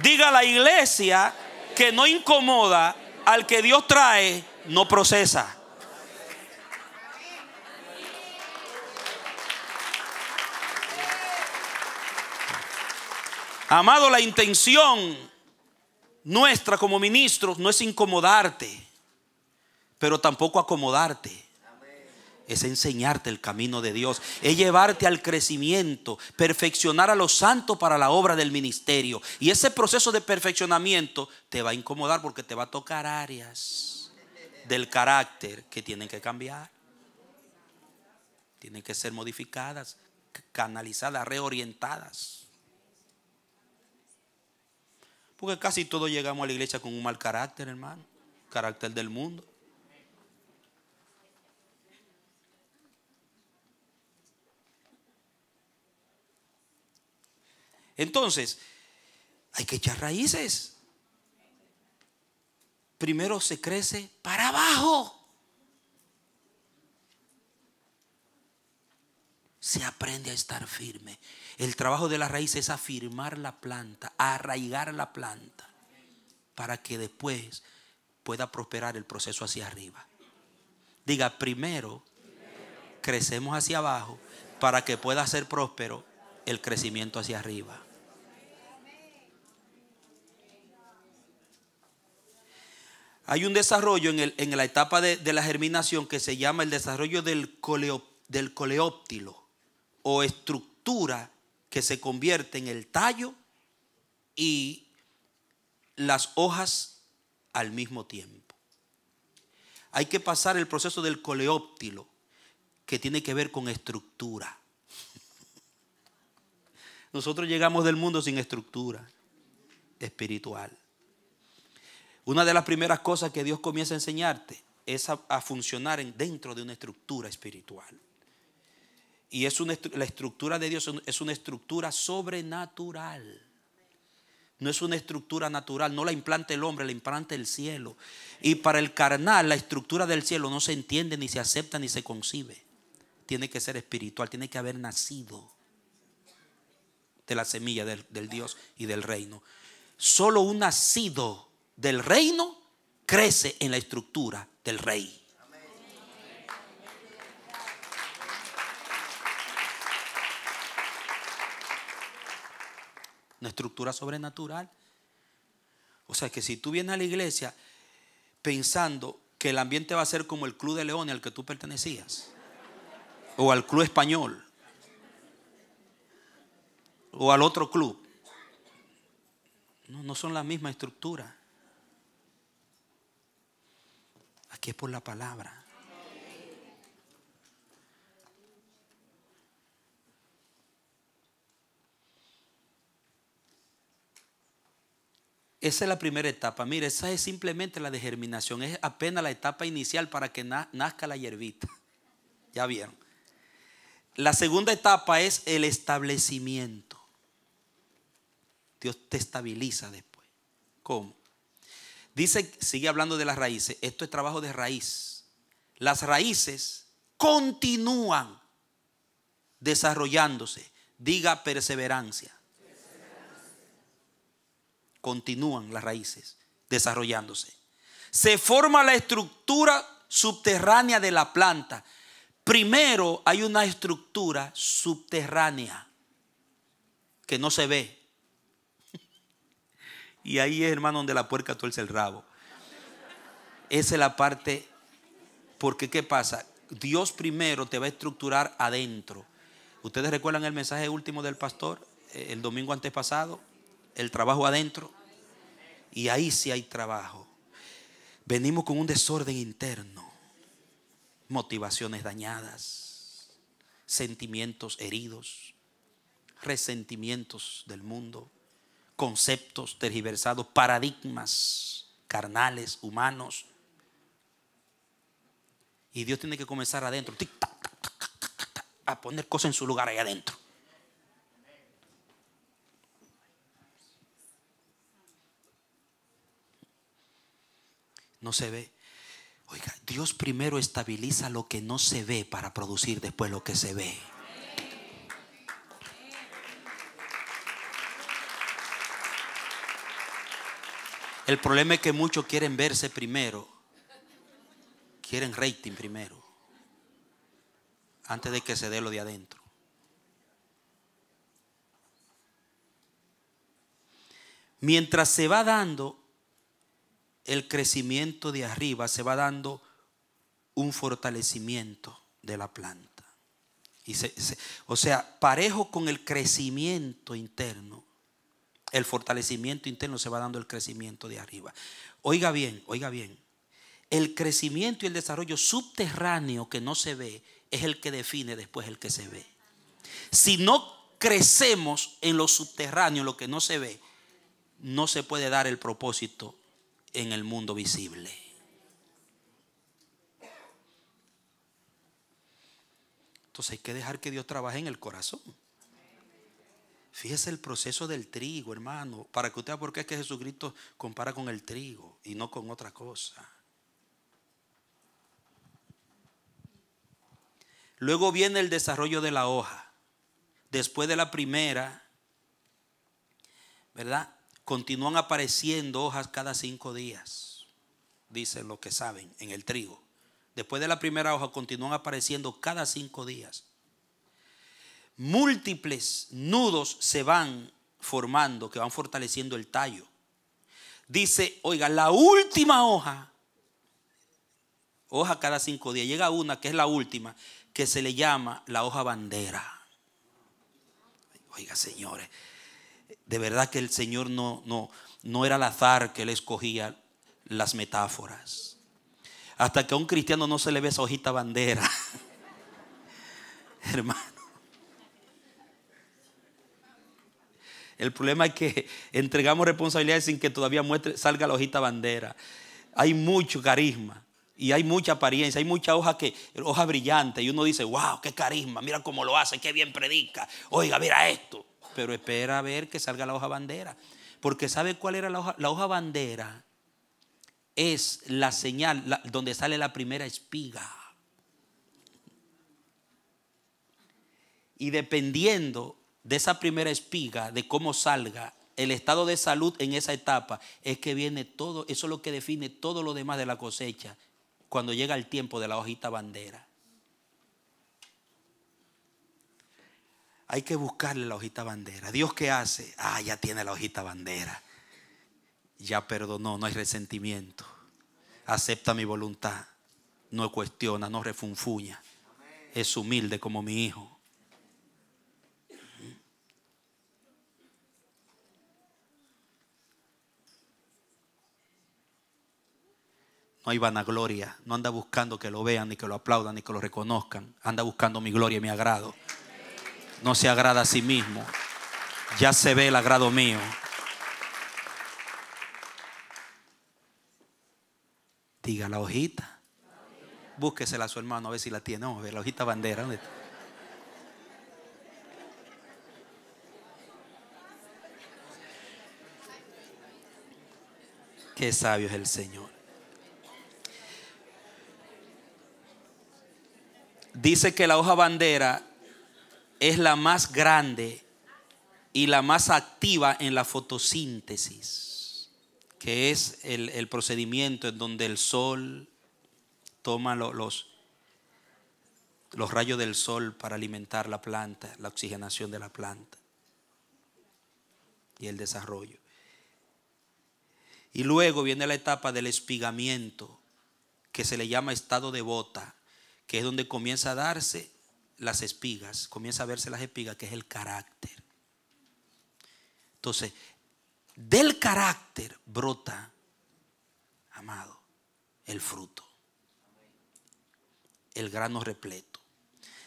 Diga la iglesia que no incomoda al que Dios trae, no procesa. Amado, la intención nuestra como ministros no es incomodarte, pero tampoco acomodarte. Es enseñarte el camino de Dios, es llevarte al crecimiento, perfeccionar a los santos para la obra del ministerio. Y ese proceso de perfeccionamiento te va a incomodar porque te va a tocar áreas del carácter que tienen que cambiar, tienen que ser modificadas, canalizadas, reorientadas. Porque casi todos llegamos a la iglesia con un mal carácter, hermano, carácter del mundo. Entonces, hay que echar raíces. Primero se crece para abajo. Se aprende a estar firme. El trabajo de la raíz es afirmar la planta, arraigar la planta, para que después pueda prosperar el proceso hacia arriba. Diga, primero crecemos hacia abajo para que pueda ser próspero el crecimiento hacia arriba. Hay un desarrollo en la etapa de la germinación que se llama el desarrollo del coleóptilo, o estructura que se convierte en el tallo y las hojas al mismo tiempo. Hay que pasar el proceso del coleóptilo, que tiene que ver con estructura. Nosotros llegamos del mundo sin estructura espiritual. Una de las primeras cosas que Dios comienza a enseñarte es a funcionar dentro de una estructura espiritual. Y la estructura de Dios es una estructura sobrenatural. No es una estructura natural, no la implanta el hombre, la implanta el cielo. Y para el carnal, la estructura del cielo no se entiende, ni se acepta, ni se concibe. Tiene que ser espiritual, tiene que haber nacido de la semilla del Dios y del reino. Solo un nacido del reino crece en la estructura del rey. Una estructura sobrenatural. O sea que si tú vienes a la iglesia pensando que el ambiente va a ser como el Club de Leones al que tú pertenecías, o al Club Español, o al otro club, no son la misma estructura. Aquí es por la palabra. Esa es la primera etapa. Mire, esa es simplemente la de germinación. Es apenas la etapa inicial para que nazca la hierbita. Ya vieron. La segunda etapa es el establecimiento. Dios te estabiliza después. ¿Cómo? Dice, sigue hablando de las raíces. Esto es trabajo de raíz. Las raíces continúan desarrollándose. Diga perseverancia. Continúan las raíces desarrollándose. Se forma la estructura subterránea de la planta. Primero hay una estructura subterránea que no se ve. Y ahí es, hermano, donde la puerca tuerce el rabo. Esa es la parte. Porque ¿qué pasa? Dios primero te va a estructurar adentro. ¿Ustedes recuerdan el mensaje último del pastor el domingo antepasado? El trabajo adentro. Y ahí sí hay trabajo. Venimos con un desorden interno. Motivaciones dañadas. Sentimientos heridos. Resentimientos del mundo. Conceptos tergiversados. Paradigmas carnales, humanos. Y Dios tiene que comenzar adentro. A poner cosas en su lugar ahí adentro. No se ve. Oiga, Dios primero estabiliza lo que no se ve para producir después lo que se ve. El problema es que muchos quieren verse primero. Quieren rating primero. Antes de que se dé lo de adentro. Mientras se va dando el crecimiento de arriba, se va dando un fortalecimiento de la planta. Y o sea, parejo con el crecimiento interno, el fortalecimiento interno, se va dando el crecimiento de arriba. Oiga bien, oiga bien. El crecimiento y el desarrollo subterráneo que no se ve es el que define después el que se ve. Si no crecemos en lo subterráneo, lo que no se ve, no se puede dar el propósito en el mundo visible. Entonces hay que dejar que Dios trabaje en el corazón. Fíjese el proceso del trigo, hermano, para que usted vea por qué es que Jesucristo compara con el trigo y no con otra cosa. Luego viene el desarrollo de la hoja. Después de la primera, ¿verdad? Continúan apareciendo hojas cada 5 días. Dicen los que saben en el trigo. Después de la primera hoja continúan apareciendo cada 5 días. Múltiples nudos se van formando, que van fortaleciendo el tallo. Dice, oiga, la última hoja cada 5 días, llega una que es la última, que se le llama la hoja bandera. Oiga, señores, de verdad que el Señor no era al azar que Él escogía las metáforas. Hasta que a un cristiano no se le ve esa hojita bandera. Hermano. El problema es que entregamos responsabilidades sin que todavía salga la hojita bandera. Hay mucho carisma y hay mucha apariencia, hay mucha hoja brillante y uno dice, wow, qué carisma, mira cómo lo hace, qué bien predica. Oiga, mira esto. Pero espera a ver que salga la hoja bandera. Porque ¿sabe cuál era la hoja? La hoja bandera es la señal donde sale la primera espiga. Y dependiendo de esa primera espiga, de cómo salga, el estado de salud en esa etapa, es que viene todo. Eso es lo que define todo lo demás de la cosecha cuando llega el tiempo de la hojita bandera. Hay que buscarle la hojita bandera. ¿Dios qué hace? Ya tiene la hojita bandera. Ya perdonó, no hay resentimiento. Acepta mi voluntad. No cuestiona, no refunfuña. Es humilde como mi hijo. No hay vanagloria. No anda buscando que lo vean, ni que lo aplaudan, ni que lo reconozcan. Anda buscando mi gloria y mi agrado. No se agrada a sí mismo. Ya se ve el agrado mío. Diga la hojita. Búsquesela a su hermano a ver si la tiene. Vamos a ver la hojita bandera. ¿Dónde está? Qué sabio es el Señor. Dice que la hoja bandera es la más grande y la más activa en la fotosíntesis, que es el procedimiento en donde el sol toma los rayos del sol para alimentar la planta, la oxigenación de la planta y el desarrollo. Y luego viene la etapa del espigamiento, que se le llama estado de bota, que es donde comienza a darse las espigas, comienza a verse las espigas, que es el carácter. Entonces, del carácter brota, amado, el fruto, el grano repleto.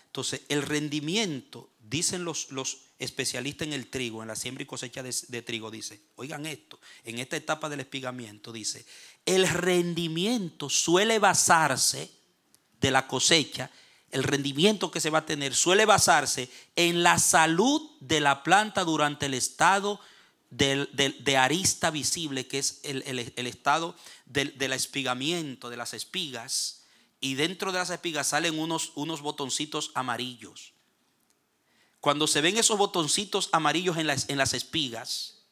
Entonces, el rendimiento, dicen los especialistas en el trigo, en la siembra y cosecha de trigo, dice, oigan esto, en esta etapa del espigamiento, dice, el rendimiento suele basarse de la cosecha, el rendimiento que se va a tener suele basarse en la salud de la planta durante el estado de arista visible, que es el estado del espigamiento, de las espigas. Y dentro de las espigas salen unos botoncitos amarillos. Cuando se ven esos botoncitos amarillos en las espigas,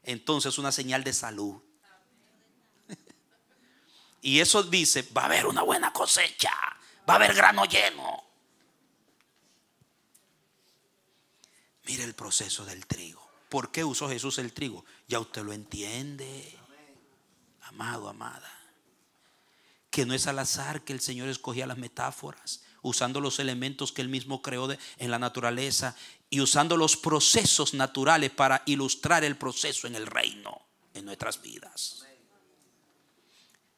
entonces es una señal de salud. Y eso dice, va a haber una buena cosecha, va a haber grano lleno. Mire el proceso del trigo. ¿Por qué usó Jesús el trigo? Ya usted lo entiende, amado, amada. Que no es al azar que el Señor escogía las metáforas, usando los elementos que Él mismo creó en la naturaleza y usando los procesos naturales para ilustrar el proceso en el reino, en nuestras vidas.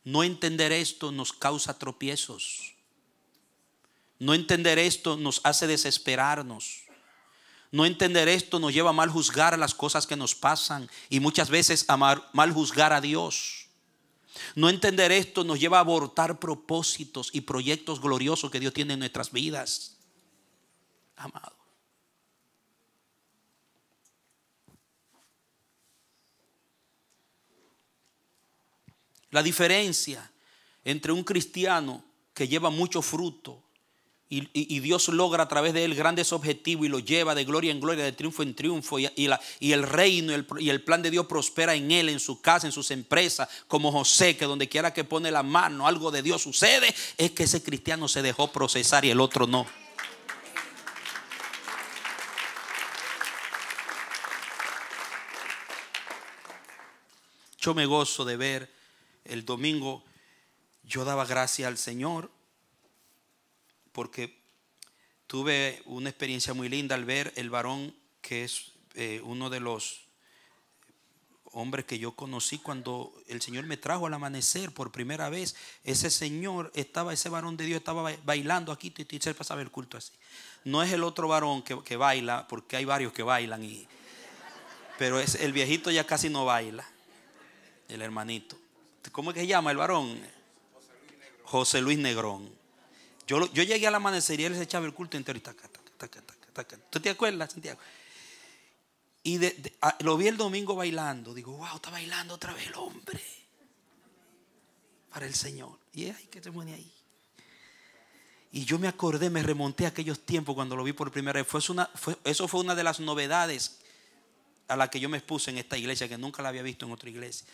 No entender esto nos causa tropiezos. No entender esto nos hace desesperarnos. No entender esto nos lleva a mal juzgar las cosas que nos pasan y muchas veces a mal juzgar a Dios. No entender esto nos lleva a abortar propósitos y proyectos gloriosos que Dios tiene en nuestras vidas. Amado. La diferencia entre un cristiano que lleva mucho fruto y Dios logra a través de él grandes objetivos y lo lleva de gloria en gloria, de triunfo en triunfo, y el reino y el plan de Dios prospera en él, en su casa, en sus empresas, como José, que donde quiera que pone la mano algo de Dios sucede. Es que ese cristiano se dejó procesar y el otro no. Yo me gozo de ver el domingo. Yo daba gracias al Señor porque tuve una experiencia muy linda al ver el varón que es uno de los hombres que yo conocí cuando el Señor me trajo al amanecer por primera vez. Ese varón de Dios estaba bailando aquí, y se pasaba el culto así. No es el otro varón que baila, porque hay varios que bailan, pero el viejito ya casi no baila, el hermanito. ¿Cómo es que se llama el varón? José Luis Negrón. Yo llegué al amanecer y él se echaba el culto entero. ¿Tú te acuerdas, Santiago? Y lo vi el domingo bailando. Digo, wow, está bailando otra vez el hombre para el Señor. Y ay, que se pone ahí. Y yo me acordé, me remonté a aquellos tiempos cuando lo vi por primera vez. Eso fue una de las novedades a la que yo me expuse en esta iglesia, que nunca la había visto en otra iglesia.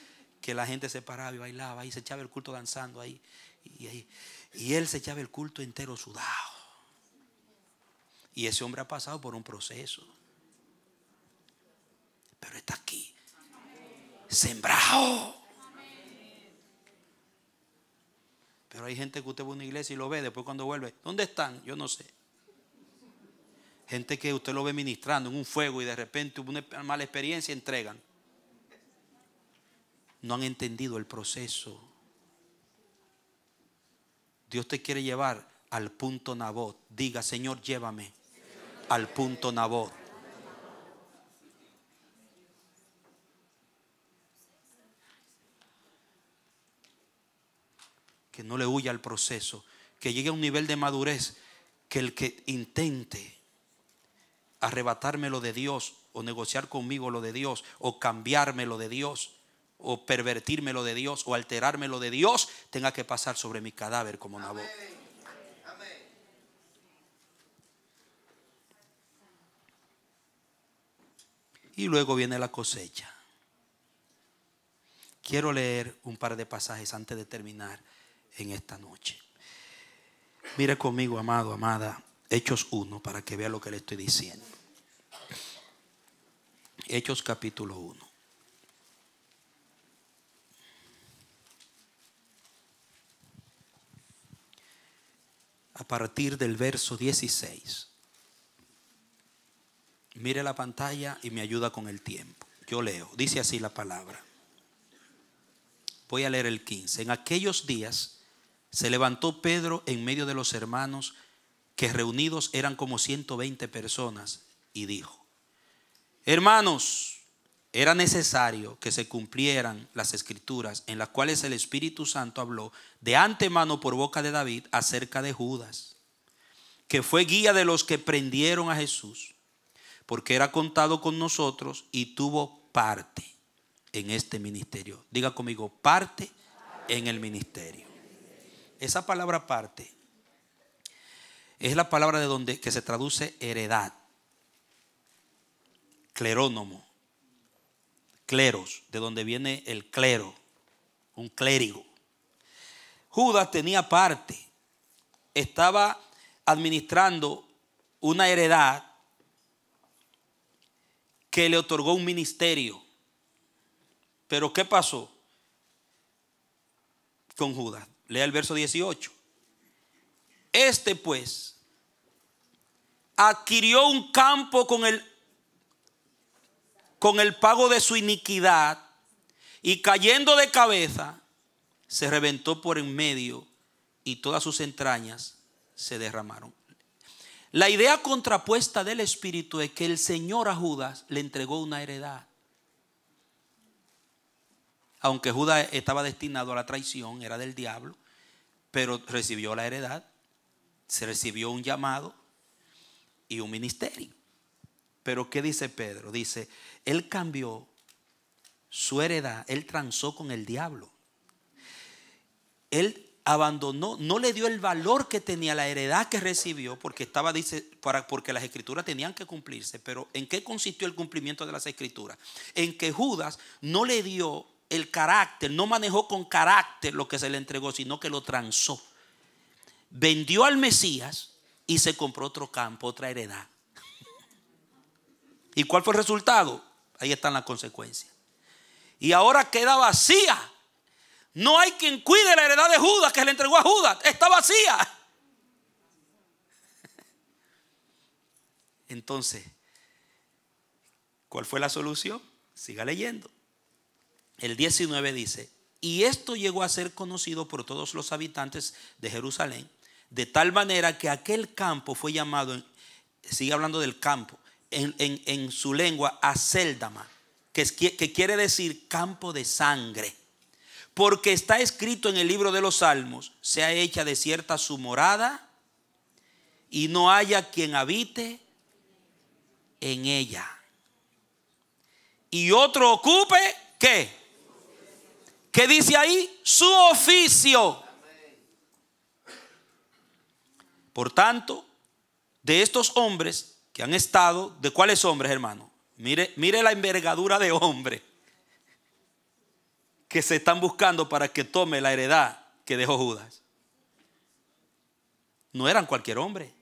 Que la gente se paraba y bailaba y se echaba el culto danzando ahí. Y él se echaba el culto entero sudado. Y ese hombre ha pasado por un proceso, pero está aquí, sembrado. Pero hay gente que usted va a una iglesia y lo ve, después cuando vuelve, ¿dónde están? Yo no sé. Gente que usted lo ve ministrando en un fuego y de repente hubo una mala experiencia y entregan. No han entendido el proceso. Dios te quiere llevar al punto Nabot. Diga, Señor, llévame al punto Nabot. Que no le huya al proceso. Que llegue a un nivel de madurez que el que intente arrebatármelo de Dios, o negociar conmigo lo de Dios, o cambiarme lo de Dios, o pervertirme lo de Dios o alterarme lo de Dios tenga que pasar sobre mi cadáver como Nabot. Y luego viene la cosecha. Quiero leer un par de pasajes antes de terminar en esta noche. Mire conmigo, amado, amada, Hechos 1, para que vea lo que le estoy diciendo. Hechos capítulo 1. A partir del verso 16. Mire la pantalla y me ayuda con el tiempo. Yo leo, dice así la palabra. Voy a leer el 15. En aquellos días se levantó Pedro en medio de los hermanos, que reunidos eran como 120 personas, y dijo: hermanos, era necesario que se cumplieran las escrituras en las cuales el Espíritu Santo habló de antemano por boca de David acerca de Judas, que fue guía de los que prendieron a Jesús, porque era contado con nosotros y tuvo parte en este ministerio. Diga conmigo, parte en el ministerio. Esa palabra parte es la palabra de donde que se traduce heredad. Clerónomo, cleros, de donde viene el clero, un clérigo. Judas tenía parte, estaba administrando una heredad que le otorgó un ministerio. Pero ¿qué pasó con Judas? Lea el verso 18. Este pues adquirió un campo con el pago de su iniquidad, y cayendo de cabeza se reventó por en medio y todas sus entrañas se derramaron. La idea contrapuesta del Espíritu es que el Señor a Judas le entregó una heredad. Aunque Judas estaba destinado a la traición, era del diablo, pero recibió la heredad, se recibió un llamado y un ministerio. Pero ¿qué dice Pedro? Dice, él cambió su heredad, él transó con el diablo. Él abandonó, no le dio el valor que tenía la heredad que recibió, porque estaba, dice, porque las escrituras tenían que cumplirse. Pero ¿en qué consistió el cumplimiento de las escrituras? En que Judas no le dio el carácter, no manejó con carácter lo que se le entregó, sino que lo transó. Vendió al Mesías y se compró otro campo, otra heredad. ¿Y cuál fue el resultado? Ahí están las consecuencias. Y ahora queda vacía. No hay quien cuide la heredad de Judas, que le entregó a Judas. Está vacía. Entonces, ¿cuál fue la solución? Siga leyendo. El 19 dice: y esto llegó a ser conocido por todos los habitantes de Jerusalén, de tal manera que aquel campo fue llamado, sigue hablando del campo, en su lengua, Acéldama, que quiere decir campo de sangre. Porque está escrito en el libro de los Salmos: sea hecha desierta su morada y no haya quien habite en ella. Y otro ocupe, ¿qué? ¿Qué dice ahí? Su oficio. Por tanto, de estos hombres que han estado, ¿de cuáles hombres, hermano? Mire la envergadura de hombres que se están buscando para que tome la heredad que dejó Judas. No eran cualquier hombre.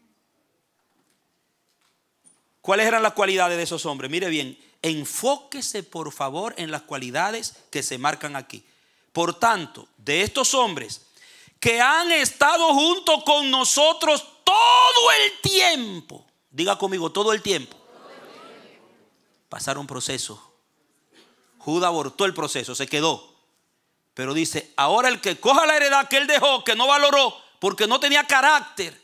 ¿Cuáles eran las cualidades de esos hombres? Mire bien, enfóquese por favor en las cualidades que se marcan aquí. Por tanto, de estos hombres que han estado junto con nosotros todo el tiempo, diga conmigo, todo el tiempo, pasaron proceso. Judas abortó el proceso, se quedó. Pero dice, ahora el que coja la heredad que él dejó, que no valoró porque no tenía carácter,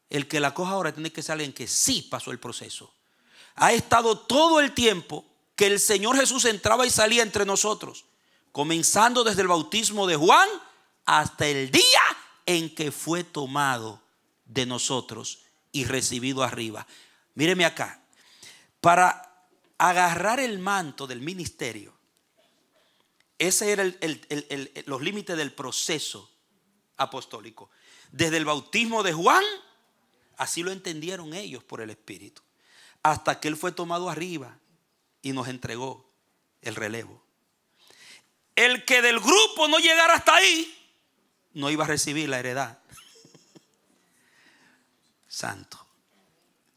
el que la coja ahora tiene que ser alguien que sí pasó el proceso. Ha estado todo el tiempo que el Señor Jesús entraba y salía entre nosotros, comenzando desde el bautismo de Juan hasta el día en que fue tomado de nosotros y recibido arriba. Míreme acá. Para agarrar el manto del ministerio. Ese era los límites del proceso apostólico. Desde el bautismo de Juan, así lo entendieron ellos por el Espíritu, hasta que él fue tomado arriba y nos entregó el relevo. El que del grupo no llegara hasta ahí, no iba a recibir la heredad. Santo.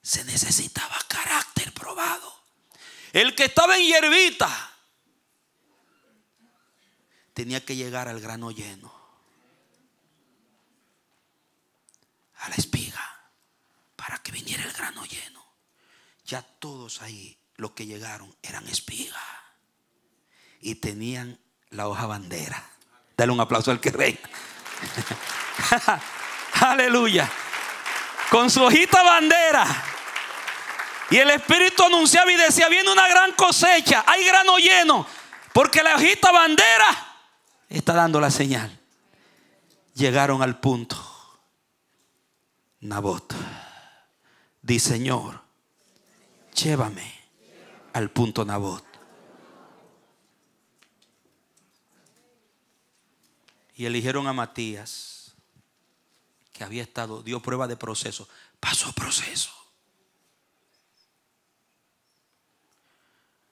Se necesitaba carácter probado. El que estaba en hierbita tenía que llegar al grano lleno, a la espiga, para que viniera el grano lleno. Ya todos ahí, los que llegaron, eran espiga y tenían la hoja bandera. Dale un aplauso al que reina. Aleluya. Con su hojita bandera. Y el Espíritu anunciaba y decía: viene una gran cosecha, hay grano lleno, porque la hojita bandera está dando la señal. Llegaron al punto. Nabot dice: Señor, llévame al punto Nabot. Y eligieron a Matías, que había estado, dio prueba de proceso, pasó proceso.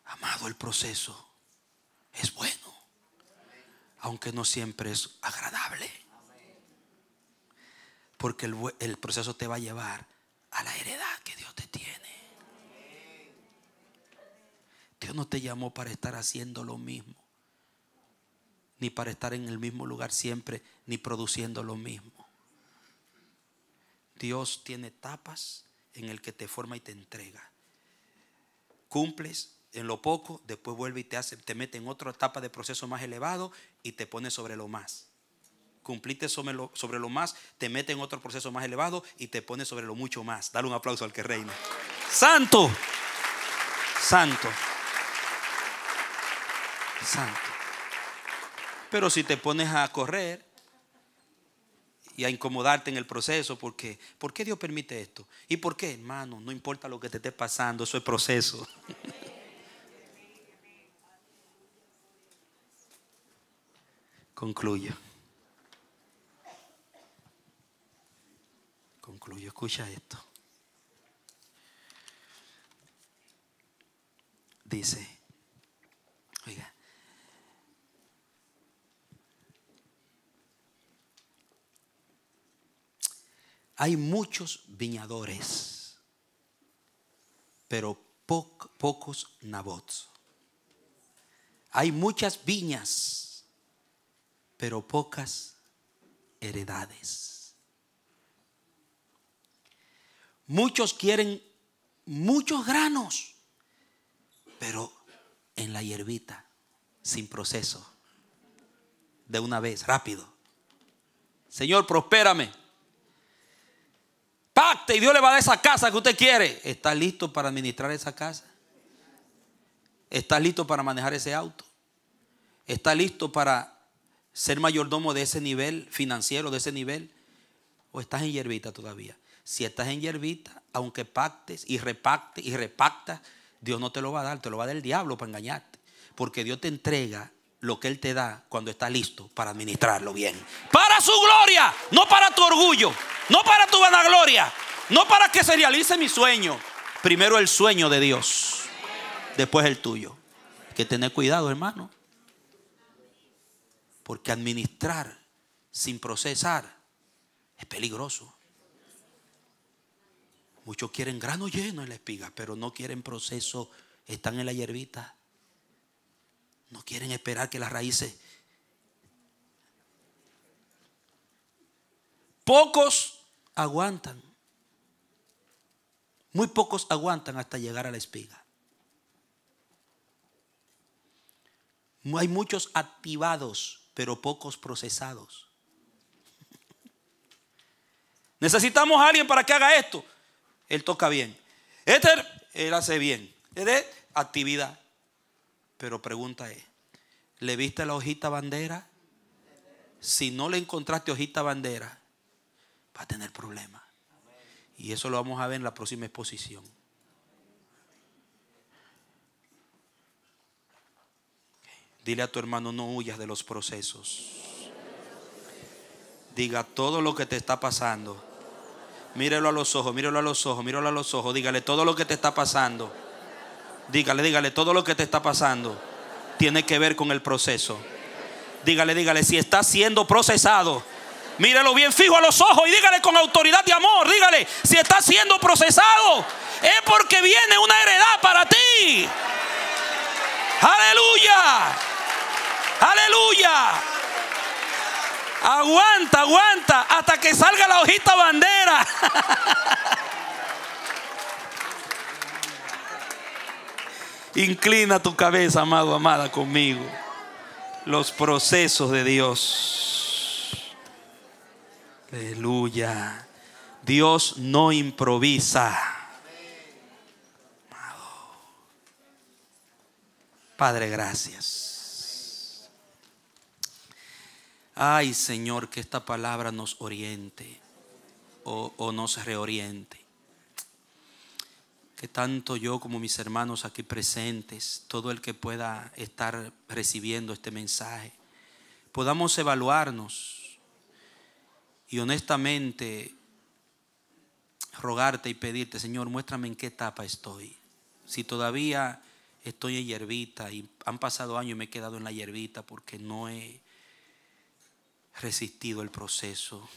Amado, el proceso es bueno, aunque no siempre es agradable, porque el proceso te va a llevar a la heredad que Dios te tiene. Dios no te llamó para estar haciendo lo mismo, ni para estar en el mismo lugar siempre, ni produciendo lo mismo. Dios tiene etapas en el que te forma y te entrega. Cumples en lo poco, después vuelve y te mete en otra etapa de proceso más elevado y te pone sobre lo más. Cumpliste sobre lo más, te mete en otro proceso más elevado y te pone sobre lo mucho más. Dale un aplauso al que reina. Santo, santo, santo. Pero si te pones a correr y a incomodarte en el proceso, ¿por qué Dios permite esto? ¿Y por qué, hermano? No importa lo que te esté pasando, eso es proceso. Concluyo, escucha esto. Dice, oiga, hay muchos viñadores, pero pocos nabots. Hay muchas viñas, pero pocas heredades. Muchos quieren muchos granos, pero en la hierbita, sin proceso, de una vez, rápido. Señor, prospérame. Pacte y Dios le va a dar esa casa que usted quiere. ¿Está listo para administrar esa casa? ¿Está listo para manejar ese auto? ¿Está listo para ser mayordomo de ese nivel financiero, de ese nivel? ¿O estás en hierbita todavía? Si estás en hierbita, aunque pactes y repactas, Dios no te lo va a dar, te lo va a dar el diablo para engañarte. Porque Dios te entrega lo que Él te da cuando está listo para administrarlo bien. Para su gloria, no para tu orgullo, no para tu vanagloria, no para que se realice mi sueño. Primero el sueño de Dios, después el tuyo. Hay que tener cuidado, hermano, porque administrar sin procesar es peligroso. Muchos quieren grano lleno en la espiga, pero no quieren proceso, están en la hierbita. No quieren esperar que las raíces. Pocos aguantan. Muy pocos aguantan hasta llegar a la espiga. Hay muchos activados, pero pocos procesados. Necesitamos a alguien para que haga esto. Él toca bien. Él hace bien. Es actividad. Pero pregunta es, ¿le viste la hojita bandera? Si no le encontraste hojita bandera, va a tener problemas. Y eso lo vamos a ver en la próxima exposición. Dile a tu hermano, no huyas de los procesos. Diga todo lo que te está pasando. Mírelo a los ojos, mírelo a los ojos, mírelo a los ojos. Dígale todo lo que te está pasando. Dígale, todo lo que te está pasando tiene que ver con el proceso. Dígale, si está siendo procesado, mírelo bien fijo a los ojos y dígale con autoridad de amor. Dígale, si está siendo procesado, es porque viene una heredad para ti. Aleluya. Aleluya. Aguanta hasta que salga la hojita bandera. Inclina tu cabeza, amado, amada, conmigo. Los procesos de Dios. Aleluya. Dios no improvisa. Padre, gracias. Ay, Señor, que esta palabra nos oriente o nos reoriente. Que tanto yo como mis hermanos aquí presentes, todo el que pueda estar recibiendo este mensaje, podamos evaluarnos y honestamente rogarte y pedirte, Señor, muéstrame en qué etapa estoy. Si todavía estoy en hierbita y han pasado años y me he quedado en la hierbita porque no he resistido el proceso,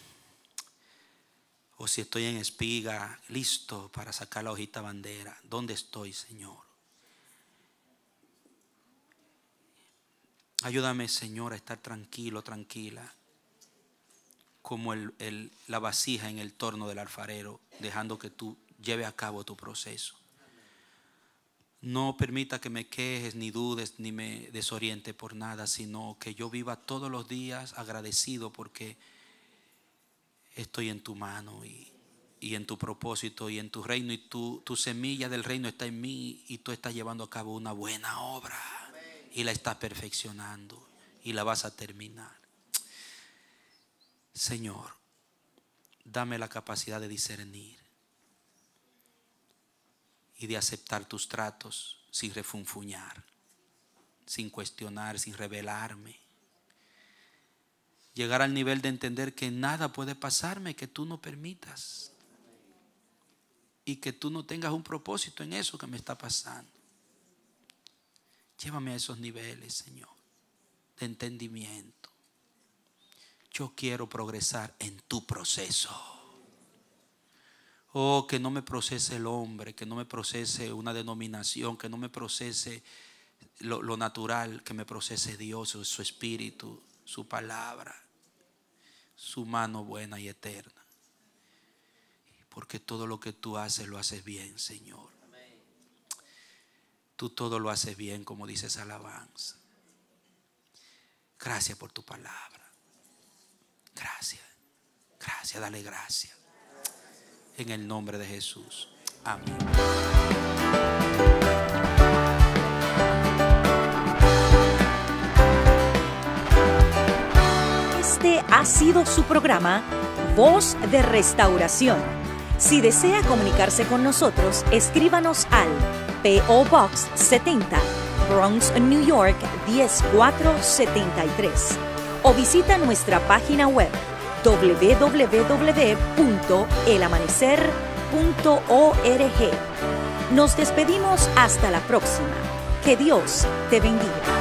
o si estoy en espiga, listo para sacar la hojita bandera. ¿Dónde estoy, Señor? Ayúdame, Señor, a estar tranquilo, tranquila, como la vasija en el torno del alfarero, dejando que tú lleves a cabo tu proceso. No permita que me quejes, ni dudes, ni me desoriente por nada, sino que yo viva todos los días agradecido porque estoy en tu mano y en tu propósito y en tu reino, y tu semilla del reino está en mí y tú estás llevando a cabo una buena obra y la estás perfeccionando y la vas a terminar. Señor, dame la capacidad de discernir y de aceptar tus tratos sin refunfuñar, sin cuestionar, sin rebelarme. Llegar al nivel de entender que nada puede pasarme que tú no permitas y que tú no tengas un propósito en eso que me está pasando. Llévame a esos niveles, Señor, de entendimiento. Yo quiero progresar en tu proceso. Oh, que no me procese el hombre, que no me procese una denominación, que no me procese lo natural, que me procese Dios, su espíritu, su palabra, su mano buena y eterna. Porque todo lo que tú haces, lo haces bien, Señor. Tú todo lo haces bien, como dice esa alabanza. Gracias por tu palabra. Gracias. Gracias, dale gracias. En el nombre de Jesús. Amén. Este ha sido su programa Voz de Restauración. Si desea comunicarse con nosotros, escríbanos al P.O. Box 70, Bronx, New York 10473, o visita nuestra página web www.elamanecer.org. Nos despedimos hasta la próxima. Que Dios te bendiga.